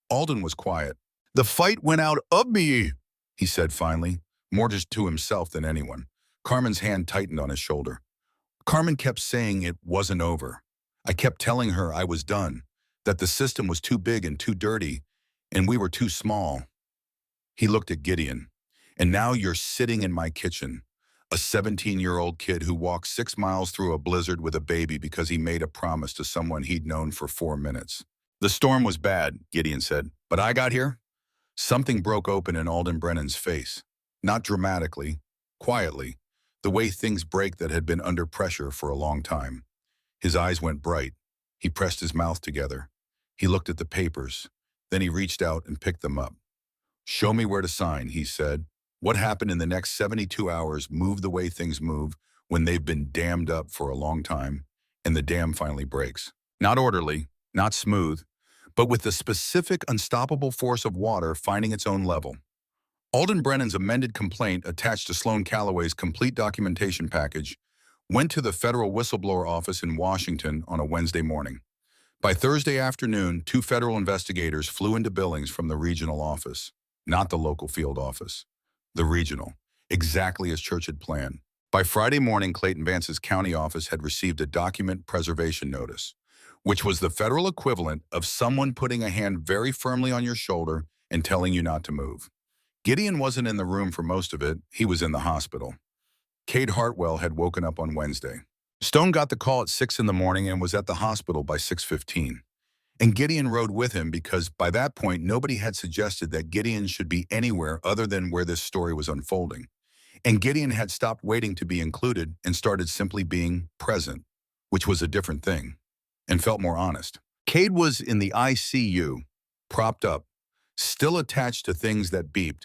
Alden was quiet. The fight went out of me, he said finally, more just to himself than anyone. Carmen's hand tightened on his shoulder. Carmen kept saying it wasn't over. I kept telling her I was done, that the system was too big and too dirty, and we were too small. He looked at Gideon. And now you're sitting in my kitchen, a 17-year-old kid who walked 6 miles through a blizzard with a baby because he made a promise to someone he'd known for 4 minutes. The storm was bad, Gideon said, but I got here. Something broke open in Alden Brennan's face. Not dramatically, quietly, the way things break that had been under pressure for a long time. His eyes went bright. He pressed his mouth together. He looked at the papers. Then he reached out and picked them up. Show me where to sign, he said. What happened in the next 72 hours moved the way things move when they've been dammed up for a long time, and the dam finally breaks. Not orderly, not smooth, but with the specific unstoppable force of water finding its own level. Alden Brennan's amended complaint attached to Sloan Calloway's complete documentation package went to the federal whistleblower office in Washington on a Wednesday morning. By Thursday afternoon, 2 federal investigators flew into Billings from the regional office, not the local field office, the regional, exactly as Church had planned. By Friday morning, Clayton Vance's county office had received a document preservation notice, which was the federal equivalent of someone putting a hand very firmly on your shoulder and telling you not to move. Gideon wasn't in the room for most of it. He was in the hospital. Kate Hartwell had woken up on Wednesday. Stone got the call at 6 in the morning and was at the hospital by 6:15. And Gideon rode with him because by that point, nobody had suggested that Gideon should be anywhere other than where this story was unfolding. And Gideon had stopped waiting to be included and started simply being present, which was a different thing, and felt more honest. Cade was in the ICU, propped up, still attached to things that beeped.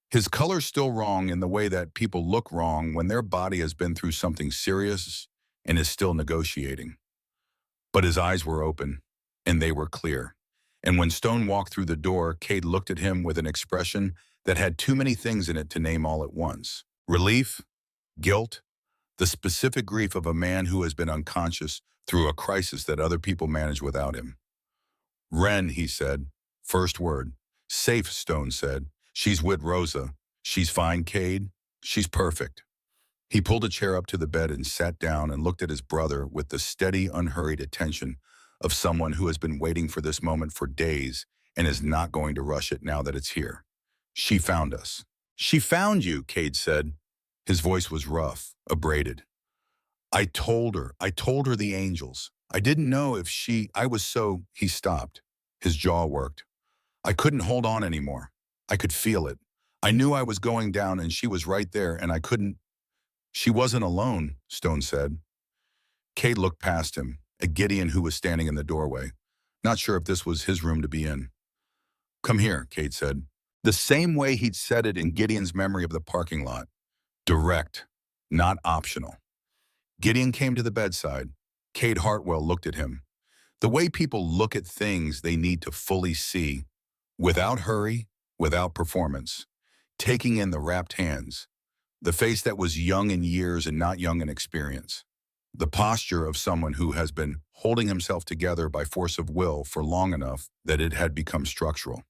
His color still wrong in the way that people look wrong when their body has been through something serious and is still negotiating. But his eyes were open. and they were clear. And when Stone walked through the door, Cade looked at him with an expression that had too many things in it to name all at once. Relief, guilt, the specific grief of a man who has been unconscious through a crisis that other people manage without him. Ren, he said. First word. Safe, Stone said. She's with Rosa. She's fine, Cade. She's perfect. He pulled a chair up to the bed and sat down and looked at his brother with the steady, unhurried attention of someone who has been waiting for this moment for days and is not going to rush it now that it's here. She found us. She found you, Cade said. His voice was rough, abraded. I told her the angels. I didn't know if he stopped. His jaw worked. I couldn't hold on anymore. I could feel it. I knew I was going down and she was right there and I couldn't. She wasn't alone, Stone said. Cade looked past him, at Gideon who was standing in the doorway, not sure if this was his room to be in. Come here, Cade said. The same way he'd said it in Gideon's memory of the parking lot. Direct, not optional. Gideon came to the bedside. Cade Hartwell looked at him. The way people look at things they need to fully see, without hurry, without performance, taking in the wrapped hands, the face that was young in years and not young in experience, the posture of someone who has been holding himself together by force of will for long enough that it had become structural.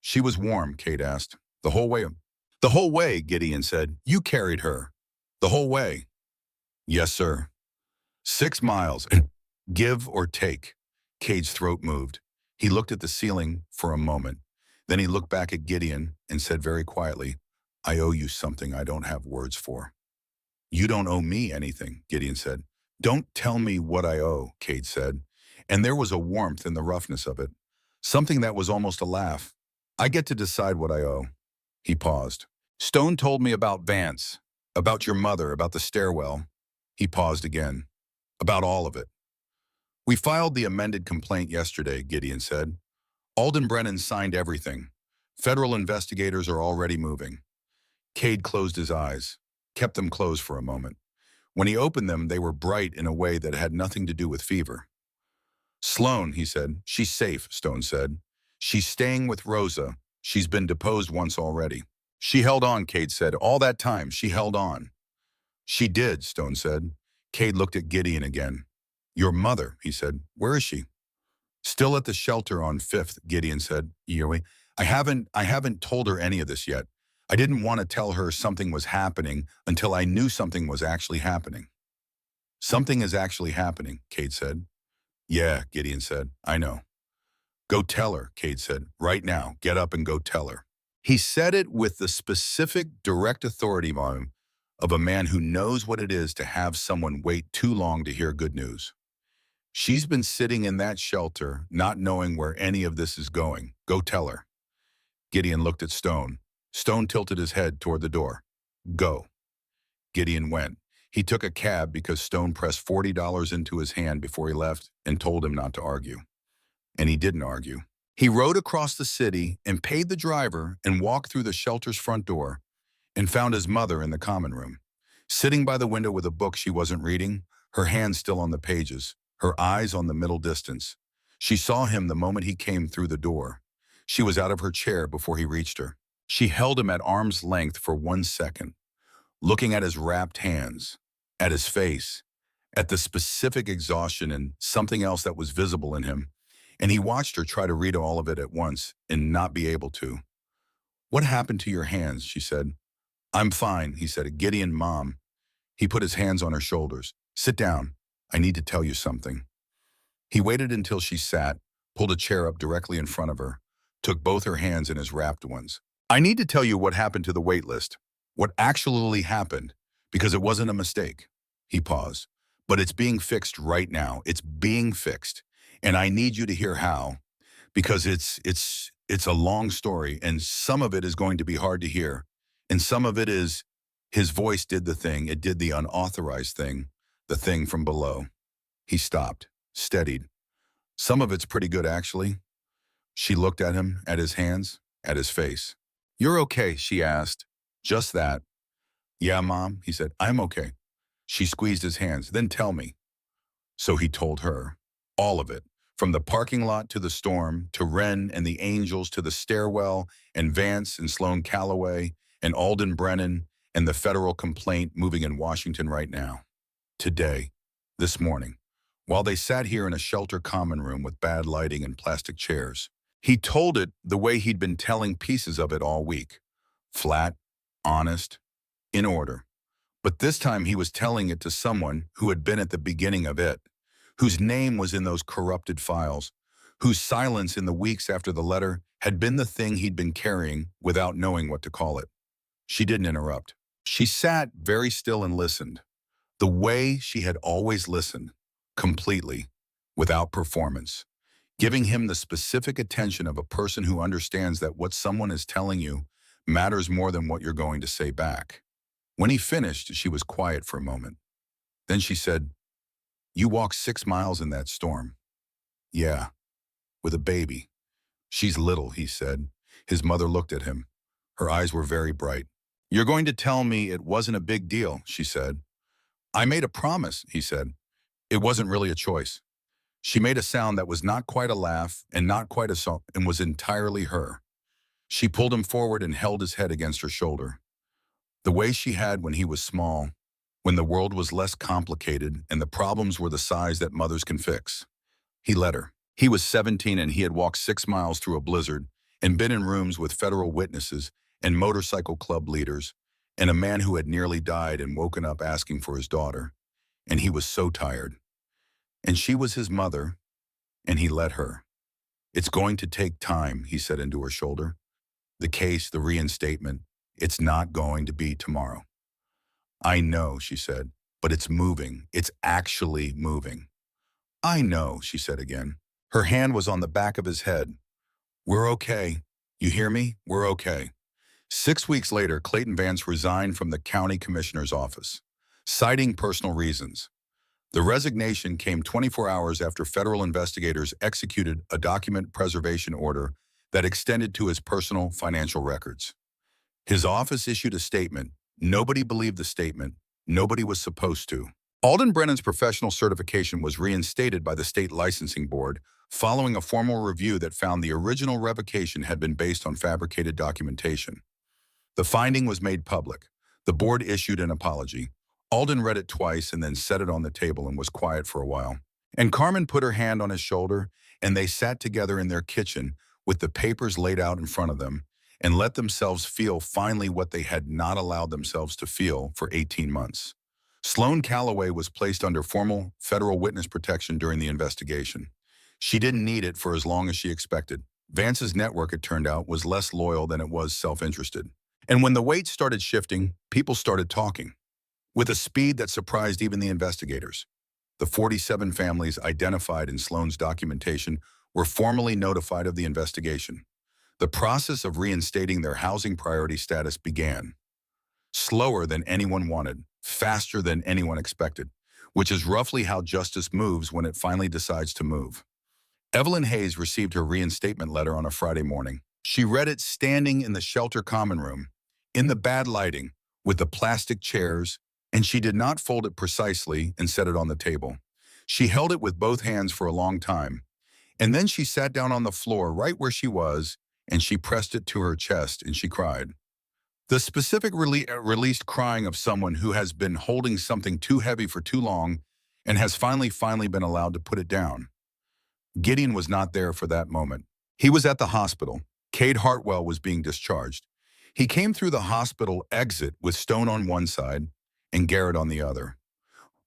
She was warm, Cade asked. The whole way? The whole way, Gideon said. You carried her. The whole way. Yes, sir. 6 miles. Give or take. Cade's throat moved. He looked at the ceiling for a moment. Then he looked back at Gideon and said very quietly, I owe you something I don't have words for. You don't owe me anything, Gideon said. Don't tell me what I owe, Cade said. And there was a warmth in the roughness of it. Something that was almost a laugh. I get to decide what I owe. He paused. Stone told me about Vance, about your mother, about the stairwell. He paused again. About all of it. We filed the amended complaint yesterday, Gideon said. Alden Brennan signed everything. Federal investigators are already moving. Cade closed his eyes, kept them closed for a moment. When he opened them, they were bright in a way that had nothing to do with fever. Sloan, he said. She's safe, Stone said. She's staying with Rosa. She's been deposed once already. She held on, Cade said. All that time, she held on. She did, Stone said. Cade looked at Gideon again. Your mother, he said. Where is she? Still at the shelter on 5th, Gideon said. I haven't told her any of this yet. I didn't want to tell her something was happening until I knew something was actually happening. Something is actually happening, Cade said. Yeah, Gideon said. I know. Go tell her, Cade said. Right now, get up and go tell her. He said it with the specific, direct authority of a man who knows what it is to have someone wait too long to hear good news. She's been sitting in that shelter, not knowing where any of this is going. Go tell her. Gideon looked at Stone. Stone tilted his head toward the door. Go. Gideon went. He took a cab because Stone pressed $40 into his hand before he left and told him not to argue. And he didn't argue. He rode across the city and paid the driver and walked through the shelter's front door and found his mother in the common room, sitting by the window with a book she wasn't reading, her hands still on the pages, her eyes on the middle distance. She saw him the moment he came through the door. She was out of her chair before he reached her. She held him at arm's length for 1 second, looking at his wrapped hands, at his face, at the specific exhaustion and something else that was visible in him, and he watched her try to read all of it at once and not be able to. What happened to your hands, she said. I'm fine, he said. Gideon, Mom. He put his hands on her shoulders. Sit down. I need to tell you something. He waited until she sat, pulled a chair up directly in front of her, took both her hands in his wrapped ones. I need to tell you what happened to the wait list, what actually happened, because it wasn't a mistake. He paused. But it's being fixed right now. It's being fixed. And I need you to hear how, because it's a long story, and some of it is going to be hard to hear. And some of it is his voice did the thing. It did the unauthorized thing, the thing from below. He stopped, steadied. Some of it's pretty good, actually. She looked at him, at his hands, at his face. You're okay, she asked. Just that. Yeah, Mom, he said. I'm okay. She squeezed his hands. Then tell me. So he told her. All of it. From the parking lot to the storm, to Wren and the Angels, to the stairwell, and Vance and Sloan Calloway, and Alden Brennan, and the federal complaint moving in Washington right now. Today, this morning, while they sat here in a shelter common room with bad lighting and plastic chairs. He told it the way he'd been telling pieces of it all week. Flat, honest, in order. But this time he was telling it to someone who had been at the beginning of it, whose name was in those corrupted files, whose silence in the weeks after the letter had been the thing he'd been carrying without knowing what to call it. She didn't interrupt. She sat very still and listened, the way she had always listened, completely, without performance, giving him the specific attention of a person who understands that what someone is telling you matters more than what you're going to say back. When he finished, she was quiet for a moment. Then she said, "You walked 6 miles in that storm." "Yeah, with a baby." "She's little," he said. His mother looked at him. Her eyes were very bright. "You're going to tell me it wasn't a big deal," she said. "I made a promise," he said. "It wasn't really a choice." She made a sound that was not quite a laugh and not quite a song and was entirely her. She pulled him forward and held his head against her shoulder. The way she had when he was small, when the world was less complicated and the problems were the size that mothers can fix. He let her. He was 17 and he had walked 6 miles through a blizzard and been in rooms with federal witnesses and motorcycle club leaders and a man who had nearly died and woken up asking for his daughter. And he was so tired. And she was his mother, and he let her. "It's going to take time," he said into her shoulder. "The case, the reinstatement, it's not going to be tomorrow." "I know," she said, "but it's moving. It's actually moving." "I know," she said again. Her hand was on the back of his head. "We're okay. You hear me? We're okay." 6 weeks later, Clayton Vance resigned from the county commissioner's office, citing personal reasons. The resignation came 24 hours after federal investigators executed a document preservation order that extended to his personal financial records. His office issued a statement. Nobody believed the statement. Nobody was supposed to. Alden Brennan's professional certification was reinstated by the state licensing board following a formal review that found the original revocation had been based on fabricated documentation. The finding was made public. The board issued an apology. Alden read it twice and then set it on the table and was quiet for a while. And Carmen put her hand on his shoulder, and they sat together in their kitchen with the papers laid out in front of them and let themselves feel finally what they had not allowed themselves to feel for 18 months. Sloan Calloway was placed under formal federal witness protection during the investigation. She didn't need it for as long as she expected. Vance's network, it turned out, was less loyal than it was self-interested. And when the weight started shifting, people started talking. With a speed that surprised even the investigators. The 47 families identified in Sloan's documentation were formally notified of the investigation. The process of reinstating their housing priority status began. Slower than anyone wanted, faster than anyone expected, which is roughly how justice moves when it finally decides to move. Evelyn Hayes received her reinstatement letter on a Friday morning. She read it standing in the shelter common room, in the bad lighting, with the plastic chairs, and she did not fold it precisely and set it on the table. She held it with both hands for a long time, and then she sat down on the floor right where she was, and she pressed it to her chest, and she cried. The specific released crying of someone who has been holding something too heavy for too long and has finally been allowed to put it down. Gideon was not there for that moment. He was at the hospital. Cade Hartwell was being discharged. He came through the hospital exit with Stone on one side and Garrett on the other,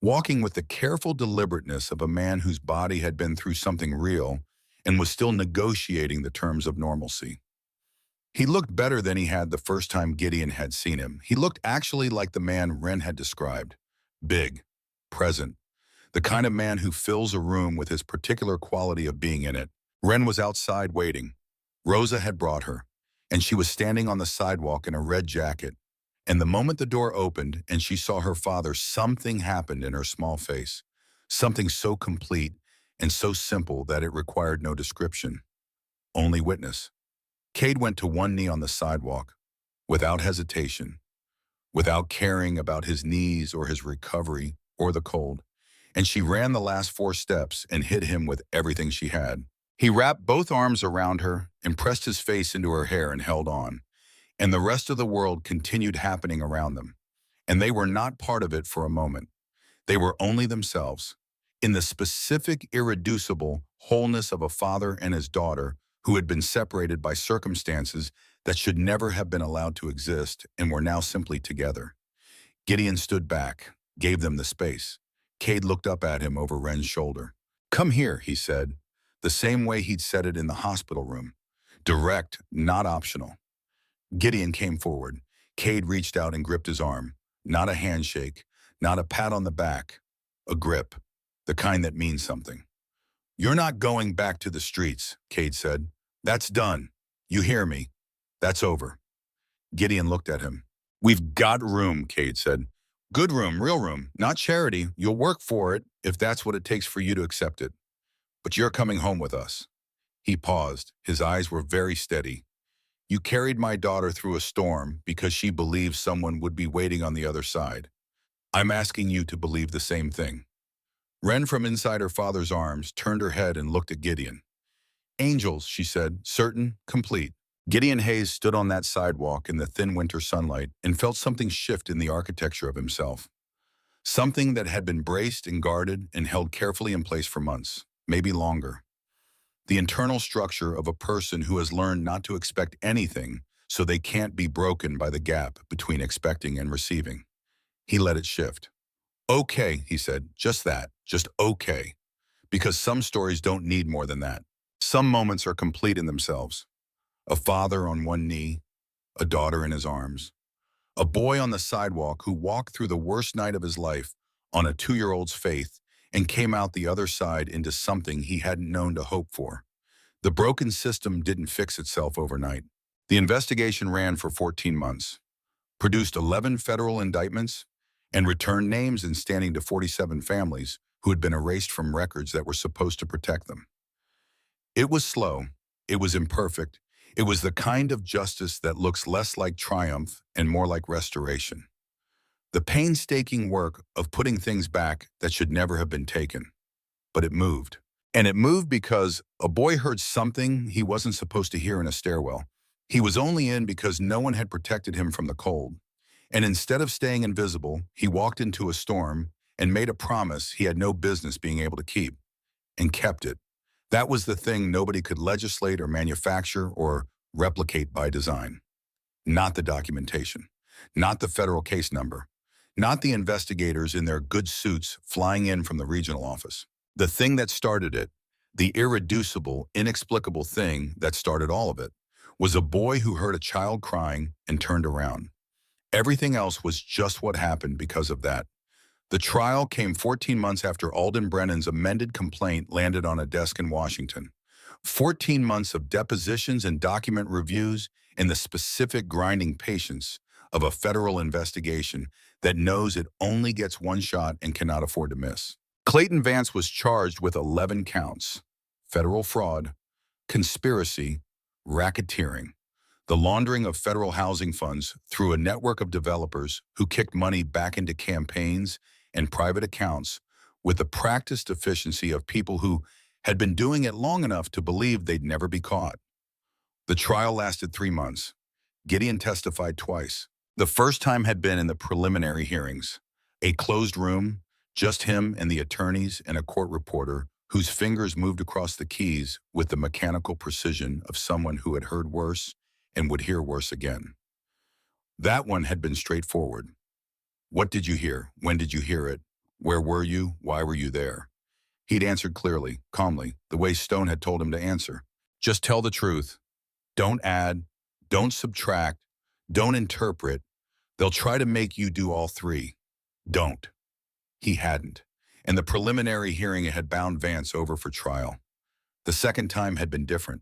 walking with the careful deliberateness of a man whose body had been through something real and was still negotiating the terms of normalcy. He looked better than he had the first time Gideon had seen him. He looked actually like the man Wren had described. Big, present, the kind of man who fills a room with his particular quality of being in it. Wren was outside waiting. Rosa had brought her, and she was standing on the sidewalk in a red jacket. And the moment the door opened and she saw her father, something happened in her small face. Something so complete and so simple that it required no description. Only witness. Cade went to one knee on the sidewalk, without hesitation, without caring about his knees or his recovery or the cold. and she ran the last 4 steps and hit him with everything she had. He wrapped both arms around her and pressed his face into her hair and held on, and the rest of the world continued happening around them. And they were not part of it for a moment. They were only themselves, in the specific, irreducible wholeness of a father and his daughter who had been separated by circumstances that should never have been allowed to exist and were now simply together. Gideon stood back, gave them the space. Cade looked up at him over Ren's shoulder. "Come here," he said, the same way he'd said it in the hospital room. Direct, not optional. Gideon came forward. Cade reached out and gripped his arm. Not a handshake, not a pat on the back. A grip, the kind that means something. "You're not going back to the streets," Cade said. "That's done. You hear me? That's over." Gideon looked at him. "We've got room," Cade said. "Good room, real room, not charity. You'll work for it if that's what it takes for you to accept it. But you're coming home with us." He paused. His eyes were very steady. "You carried my daughter through a storm because she believed someone would be waiting on the other side. I'm asking you to believe the same thing." Ren, from inside her father's arms, turned her head and looked at Gideon. "Angels," she said, "certain, complete." Gideon Hayes stood on that sidewalk in the thin winter sunlight and felt something shift in the architecture of himself. Something that had been braced and guarded and held carefully in place for months, maybe longer. The internal structure of a person who has learned not to expect anything so they can't be broken by the gap between expecting and receiving. He let it shift. "Okay," he said, "just that, just okay. Because some stories don't need more than that. Some moments are complete in themselves. A father on one knee, a daughter in his arms. A boy on the sidewalk who walked through the worst night of his life on a 2-year-old's faith and came out the other side into something he hadn't known to hope for. The broken system didn't fix itself overnight. The investigation ran for 14 months, produced 11 federal indictments, and returned names and standing to 47 families who had been erased from records that were supposed to protect them. It was slow. It was imperfect. It was the kind of justice that looks less like triumph and more like restoration. The painstaking work of putting things back that should never have been taken. But it moved. And it moved because a boy heard something he wasn't supposed to hear in a stairwell. He was only in because no one had protected him from the cold. And instead of staying invisible, he walked into a storm and made a promise he had no business being able to keep. And kept it. That was the thing nobody could legislate or manufacture or replicate by design. Not the documentation. Not the federal case number. Not the investigators in their good suits flying in from the regional office. The thing that started it, the irreducible, inexplicable thing that started all of it, was a boy who heard a child crying and turned around. Everything else was just what happened because of that. The trial came 14 months after Alden Brennan's amended complaint landed on a desk in Washington. 14 months of depositions and document reviews and the specific grinding patience of a federal investigation that knows it only gets one shot and cannot afford to miss. Clayton Vance was charged with 11 counts: federal fraud, conspiracy, racketeering, the laundering of federal housing funds through a network of developers who kicked money back into campaigns and private accounts with the practiced efficiency of people who had been doing it long enough to believe they'd never be caught. The trial lasted 3 months. Gideon testified twice. The first time had been in the preliminary hearings, a closed room, just him and the attorneys and a court reporter whose fingers moved across the keys with the mechanical precision of someone who had heard worse and would hear worse again. That one had been straightforward. What did you hear? When did you hear it? Where were you? Why were you there? He'd answered clearly, calmly, the way Stone had told him to answer. Just tell the truth. Don't add. Don't subtract. Don't interpret. They'll try to make you do all three. Don't. He hadn't. And the preliminary hearing had bound Vance over for trial. The second time had been different.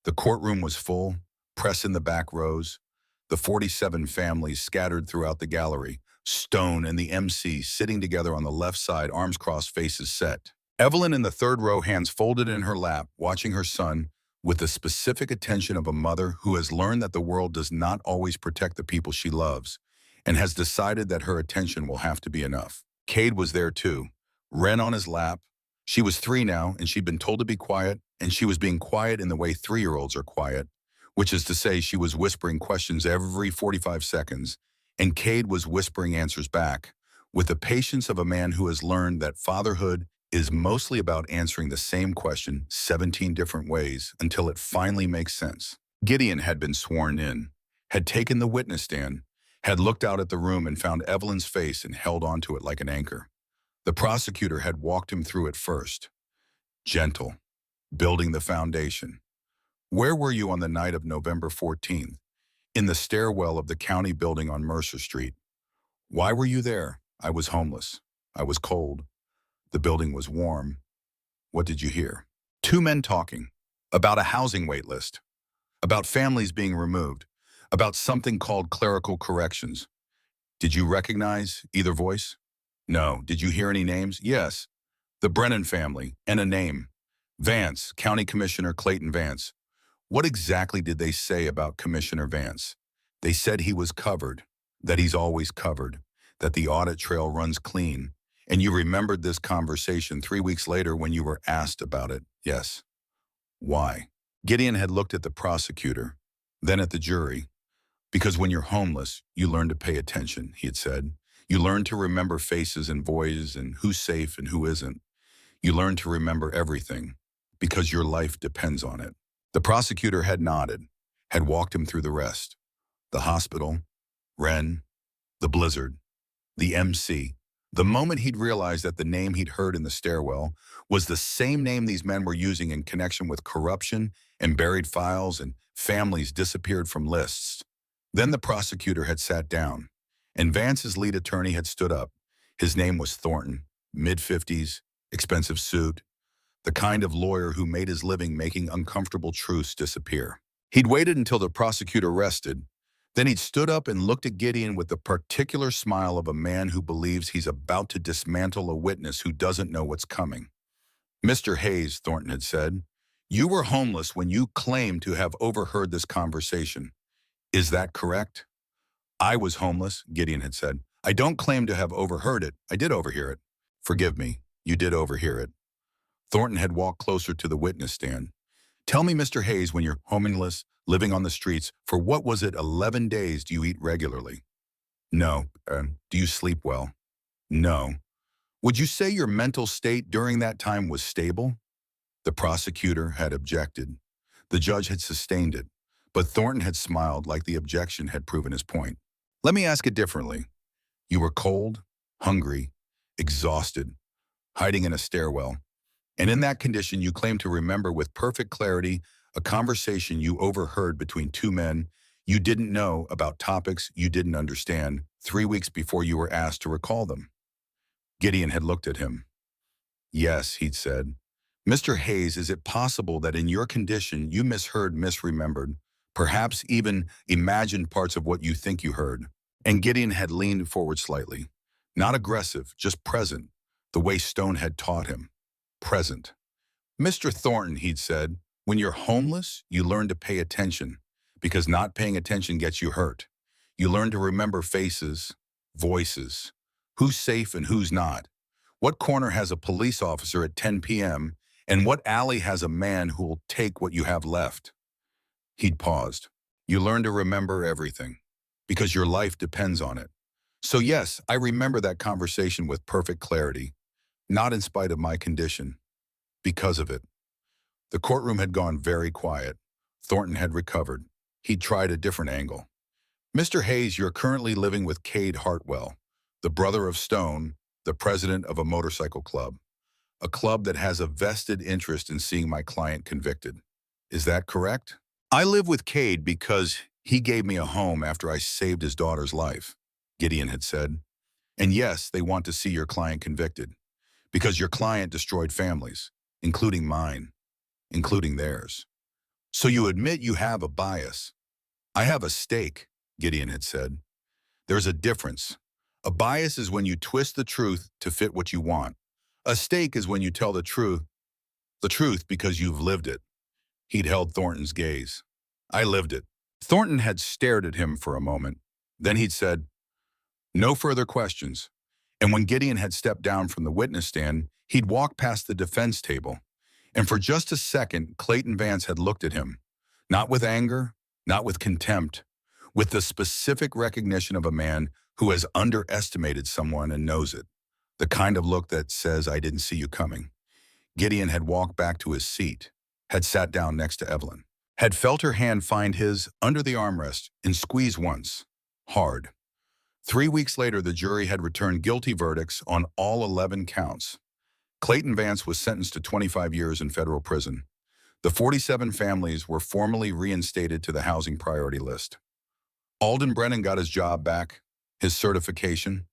The courtroom was full, press in the back rows, the 47 families scattered throughout the gallery, Stone and the MC sitting together on the left side, arms crossed, faces set. Evelyn in the third row, hands folded in her lap, watching her son with the specific attention of a mother who has learned that the world does not always protect the people she loves and has decided that her attention will have to be enough. Cade was there too, Wren on his lap. She was 3 now, and she'd been told to be quiet, and she was being quiet in the way 3-year-olds are quiet, which is to say she was whispering questions every 45 seconds, and Cade was whispering answers back, with the patience of a man who has learned that fatherhood is mostly about answering the same question 17 different ways until it finally makes sense. Gideon had been sworn in, had taken the witness stand, had looked out at the room and found Evelyn's face and held onto it like an anchor. The prosecutor had walked him through it first. Gentle, building the foundation. Where were you on the night of November 14th? In the stairwell of the county building on Mercer Street. Why were you there? I was homeless. I was cold. The building was warm. What did you hear? 2 men talking. About a housing wait list. About families being removed. About something called clerical corrections. Did you recognize either voice? No. Did you hear any names? Yes. The Brennan family, and a name. Vance, County Commissioner Clayton Vance. What exactly did they say about Commissioner Vance? They said he was covered, that he's always covered, that the audit trail runs clean. And you remembered this conversation 3 weeks later when you were asked about it. Yes. Why? Gideon had looked at the prosecutor, then at the jury. Because when you're homeless, you learn to pay attention, he had said. You learn to remember faces and voices and who's safe and who isn't. You learn to remember everything because your life depends on it. The prosecutor had nodded, had walked him through the rest. The hospital, Wren, the blizzard, the MC. The moment he'd realized that the name he'd heard in the stairwell was the same name these men were using in connection with corruption and buried files and families disappeared from lists. Then the prosecutor had sat down, and Vance's lead attorney had stood up. His name was Thornton, mid-50s, expensive suit, the kind of lawyer who made his living making uncomfortable truths disappear. He'd waited until the prosecutor rested. Then he'd stood up and looked at Gideon with the particular smile of a man who believes he's about to dismantle a witness who doesn't know what's coming. Mr. Hayes, Thornton had said, you were homeless when you claimed to have overheard this conversation. Is that correct? I was homeless, Gideon had said. I don't claim to have overheard it. I did overhear it. Forgive me, you did overhear it. Thornton had walked closer to the witness stand. Tell me, Mr. Hayes, when you're homeless, living on the streets, for what was it, 11 days do you eat regularly? No. Do you sleep well? No. Would you say your mental state during that time was stable? The prosecutor had objected. The judge had sustained it, but Thornton had smiled like the objection had proven his point. Let me ask it differently. You were cold, hungry, exhausted, hiding in a stairwell, and in that condition you claim to remember with perfect clarity a conversation you overheard between 2 men you didn't know about topics you didn't understand 3 weeks before you were asked to recall them. Gideon had looked at him. Yes, he'd said. Mr. Hayes, is it possible that in your condition you misheard, misremembered, perhaps even imagined parts of what you think you heard? And Gideon had leaned forward slightly. Not aggressive, just present, the way Stone had taught him. Present. Mr. Thornton, he'd said, when you're homeless, you learn to pay attention, because not paying attention gets you hurt. You learn to remember faces, voices, who's safe and who's not. What corner has a police officer at 10 p.m., and what alley has a man who'll take what you have left? He'd paused. You learn to remember everything, because your life depends on it. So yes, I remember that conversation with perfect clarity, not in spite of my condition, because of it. The courtroom had gone very quiet. Thornton had recovered. He'd tried a different angle. Mr. Hayes, you're currently living with Cade Hartwell, the brother of Stone, the president of a motorcycle club, a club that has a vested interest in seeing my client convicted. Is that correct? I live with Cade because he gave me a home after I saved his daughter's life, Gideon had said. And yes, they want to see your client convicted, because your client destroyed families, including mine, including theirs. So you admit you have a bias. I have a stake, Gideon had said. There's a difference. A bias is when you twist the truth to fit what you want. A stake is when you tell the truth because you've lived it. He'd held Thornton's gaze. I lived it. Thornton had stared at him for a moment. Then he'd said, no further questions. And when Gideon had stepped down from the witness stand, he'd walked past the defense table. And for just a second, Clayton Vance had looked at him, not with anger, not with contempt, with the specific recognition of a man who has underestimated someone and knows it. The kind of look that says, "I didn't see you coming." Gideon had walked back to his seat, had sat down next to Evelyn, had felt her hand find his under the armrest and squeeze once, hard. 3 weeks later, the jury had returned guilty verdicts on all 11 counts. Clayton Vance was sentenced to 25 years in federal prison. The 47 families were formally reinstated to the housing priority list. Alden Brennan got his job back, his certification,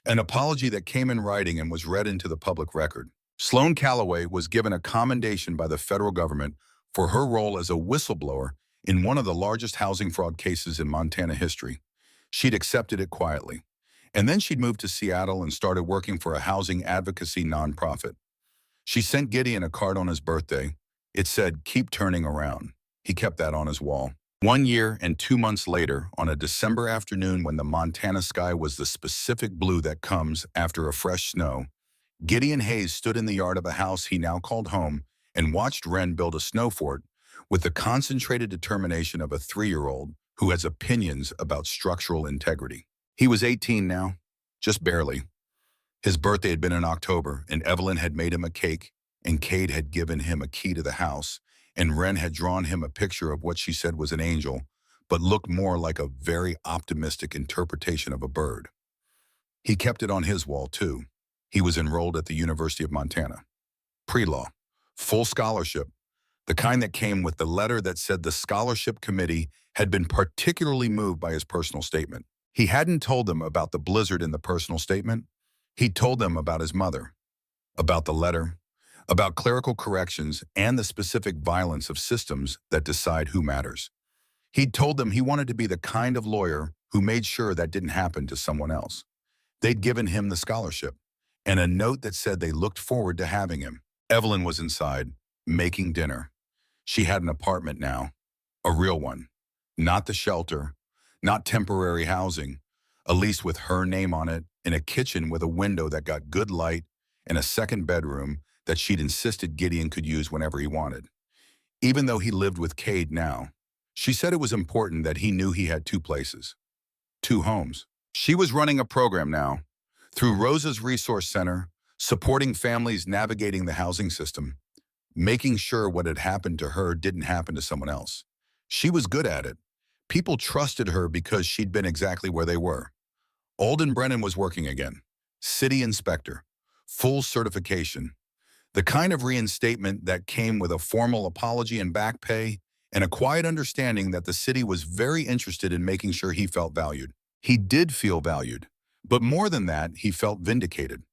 an apology that came in writing and was read into the public record. Sloan Calloway was given a commendation by the federal government for her role as a whistleblower in one of the largest housing fraud cases in Montana history. She'd accepted it quietly. And then she'd moved to Seattle and started working for a housing advocacy nonprofit. She sent Gideon a card on his birthday. It said, "Keep turning around." He kept that on his wall. 1 year and 2 months later, on a December afternoon when the Montana sky was the specific blue that comes after a fresh snow, Gideon Hayes stood in the yard of a house he now called home and watched Wren build a snow fort with the concentrated determination of a 3-year-old who has opinions about structural integrity. He was 18 now, just barely. His birthday had been in October, and Evelyn had made him a cake, and Cade had given him a key to the house, and Wren had drawn him a picture of what she said was an angel, but looked more like a very optimistic interpretation of a bird. He kept it on his wall, too. He was enrolled at the University of Montana. Pre-law, full scholarship, the kind that came with the letter that said the scholarship committee had been particularly moved by his personal statement. He hadn't told them about the blizzard in the personal statement. He told them about his mother, about the letter, about clerical corrections and the specific violence of systems that decide who matters. He'd told them he wanted to be the kind of lawyer who made sure that didn't happen to someone else. They'd given him the scholarship and a note that said they looked forward to having him. Evelyn was inside, making dinner. She had an apartment now, a real one, not the shelter, not temporary housing, a lease with her name on it, in a kitchen with a window that got good light and a second bedroom that she'd insisted Gideon could use whenever he wanted. Even though he lived with Cade now, she said it was important that he knew he had 2 places, 2 homes. She was running a program now, through Rosa's Resource Center, supporting families navigating the housing system, making sure what had happened to her didn't happen to someone else. She was good at it. People trusted her because she'd been exactly where they were. Alden Brennan was working again. City inspector. Full certification. The kind of reinstatement that came with a formal apology and back pay and a quiet understanding that the city was very interested in making sure he felt valued. He did feel valued, but more than that, he felt vindicated.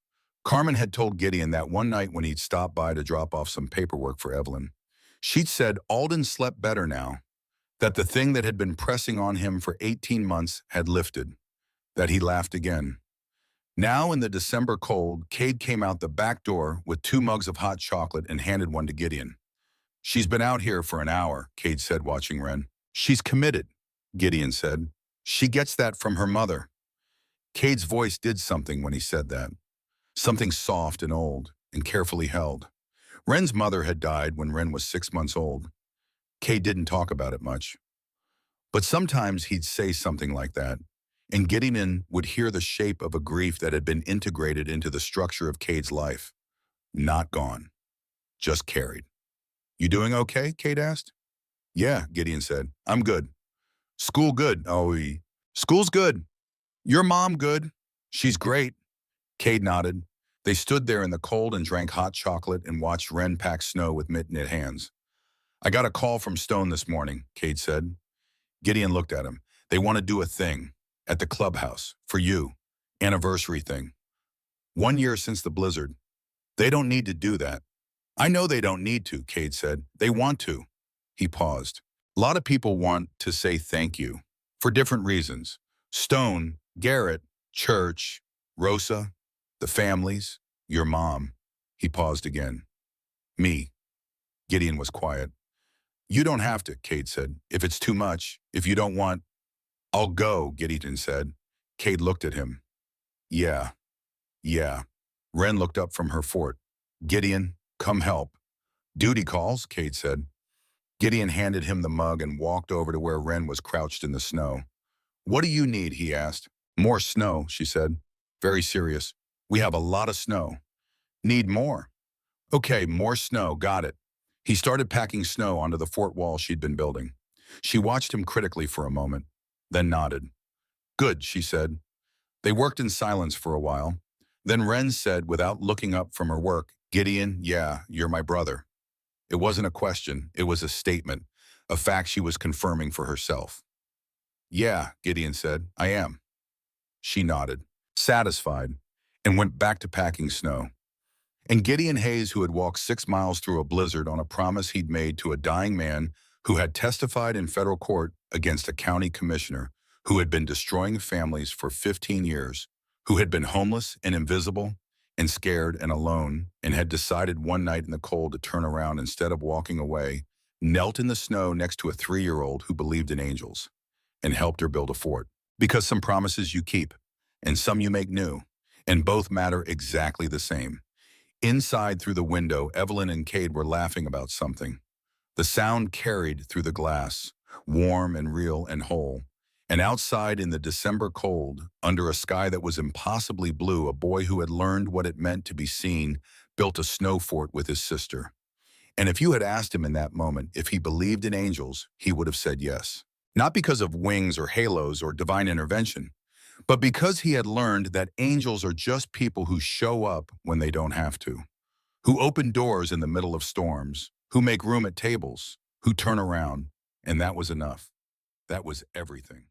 Carmen had told Gideon that one night when he'd stopped by to drop off some paperwork for Evelyn, she'd said Alden slept better now, that the thing that had been pressing on him for 18 months had lifted, that he laughed again. Now in the December cold, Cade came out the back door with 2 mugs of hot chocolate and handed one to Gideon. "She's been out here for an hour," Cade said, watching Wren. "She's committed," Gideon said. "She gets that from her mother." Cade's voice did something when he said that. Something soft and old and carefully held. Wren's mother had died when Wren was 6 months old. Cade didn't talk about it much. But sometimes he'd say something like that, and Gideon would hear the shape of a grief that had been integrated into the structure of Cade's life. Not gone, just carried. "You doing okay?" Cade asked. "Yeah," Gideon said. "I'm good." "School good?" "School's good." "Your mom good?" "She's great." Cade nodded. They stood there in the cold and drank hot chocolate and watched Wren pack snow with mittened hands. "I got a call from Stone this morning," Cade said. Gideon looked at him. "They want to do a thing at the clubhouse for you. Anniversary thing. 1 year since the blizzard. They don't need to do that." "I know they don't need to," Cade said. "They want to." He paused. "A lot of people want to say thank you for different reasons. Stone, Garrett, church, Rosa, the families, your mom." He paused again. "Me." Gideon was quiet. "You don't have to," Cade said. "If it's too much, if you don't want—" "I'll go," Gideon said. Cade looked at him. "Yeah." Yeah. Wren looked up from her fort. Gideon, come help. Duty calls, Kate said. Gideon handed him the mug and walked over to where Wren was crouched in the snow. What do you need, he asked. More snow, she said. Very serious. We have a lot of snow. Need more. Okay, more snow, got it. He started packing snow onto the fort wall she'd been building. She watched him critically for a moment, then nodded. Good, she said. They worked in silence for a while. Then Wren said, without looking up from her work, Gideon, yeah, you're my brother. It wasn't a question, it was a statement, a fact she was confirming for herself. Yeah, Gideon said, I am. She nodded, satisfied, and went back to packing snow. And Gideon Hayes, who had walked 6 miles through a blizzard on a promise he'd made to a dying man who had testified in federal court against a county commissioner who had been destroying families for 15 years, who had been homeless and invisible and scared and alone, and had decided one night in the cold to turn around instead of walking away, knelt in the snow next to a 3-year-old who believed in angels and helped her build a fort. Because some promises you keep, and some you make new, and both matter exactly the same. Inside through the window, Evelyn and Cade were laughing about something. The sound carried through the glass, warm and real and whole. And outside in the December cold, under a sky that was impossibly blue, a boy who had learned what it meant to be seen built a snow fort with his sister. And if you had asked him in that moment if he believed in angels, he would have said yes. Not because of wings or halos or divine intervention, but because he had learned that angels are just people who show up when they don't have to, who open doors in the middle of storms, who make room at tables, who turn around, and that was enough. That was everything.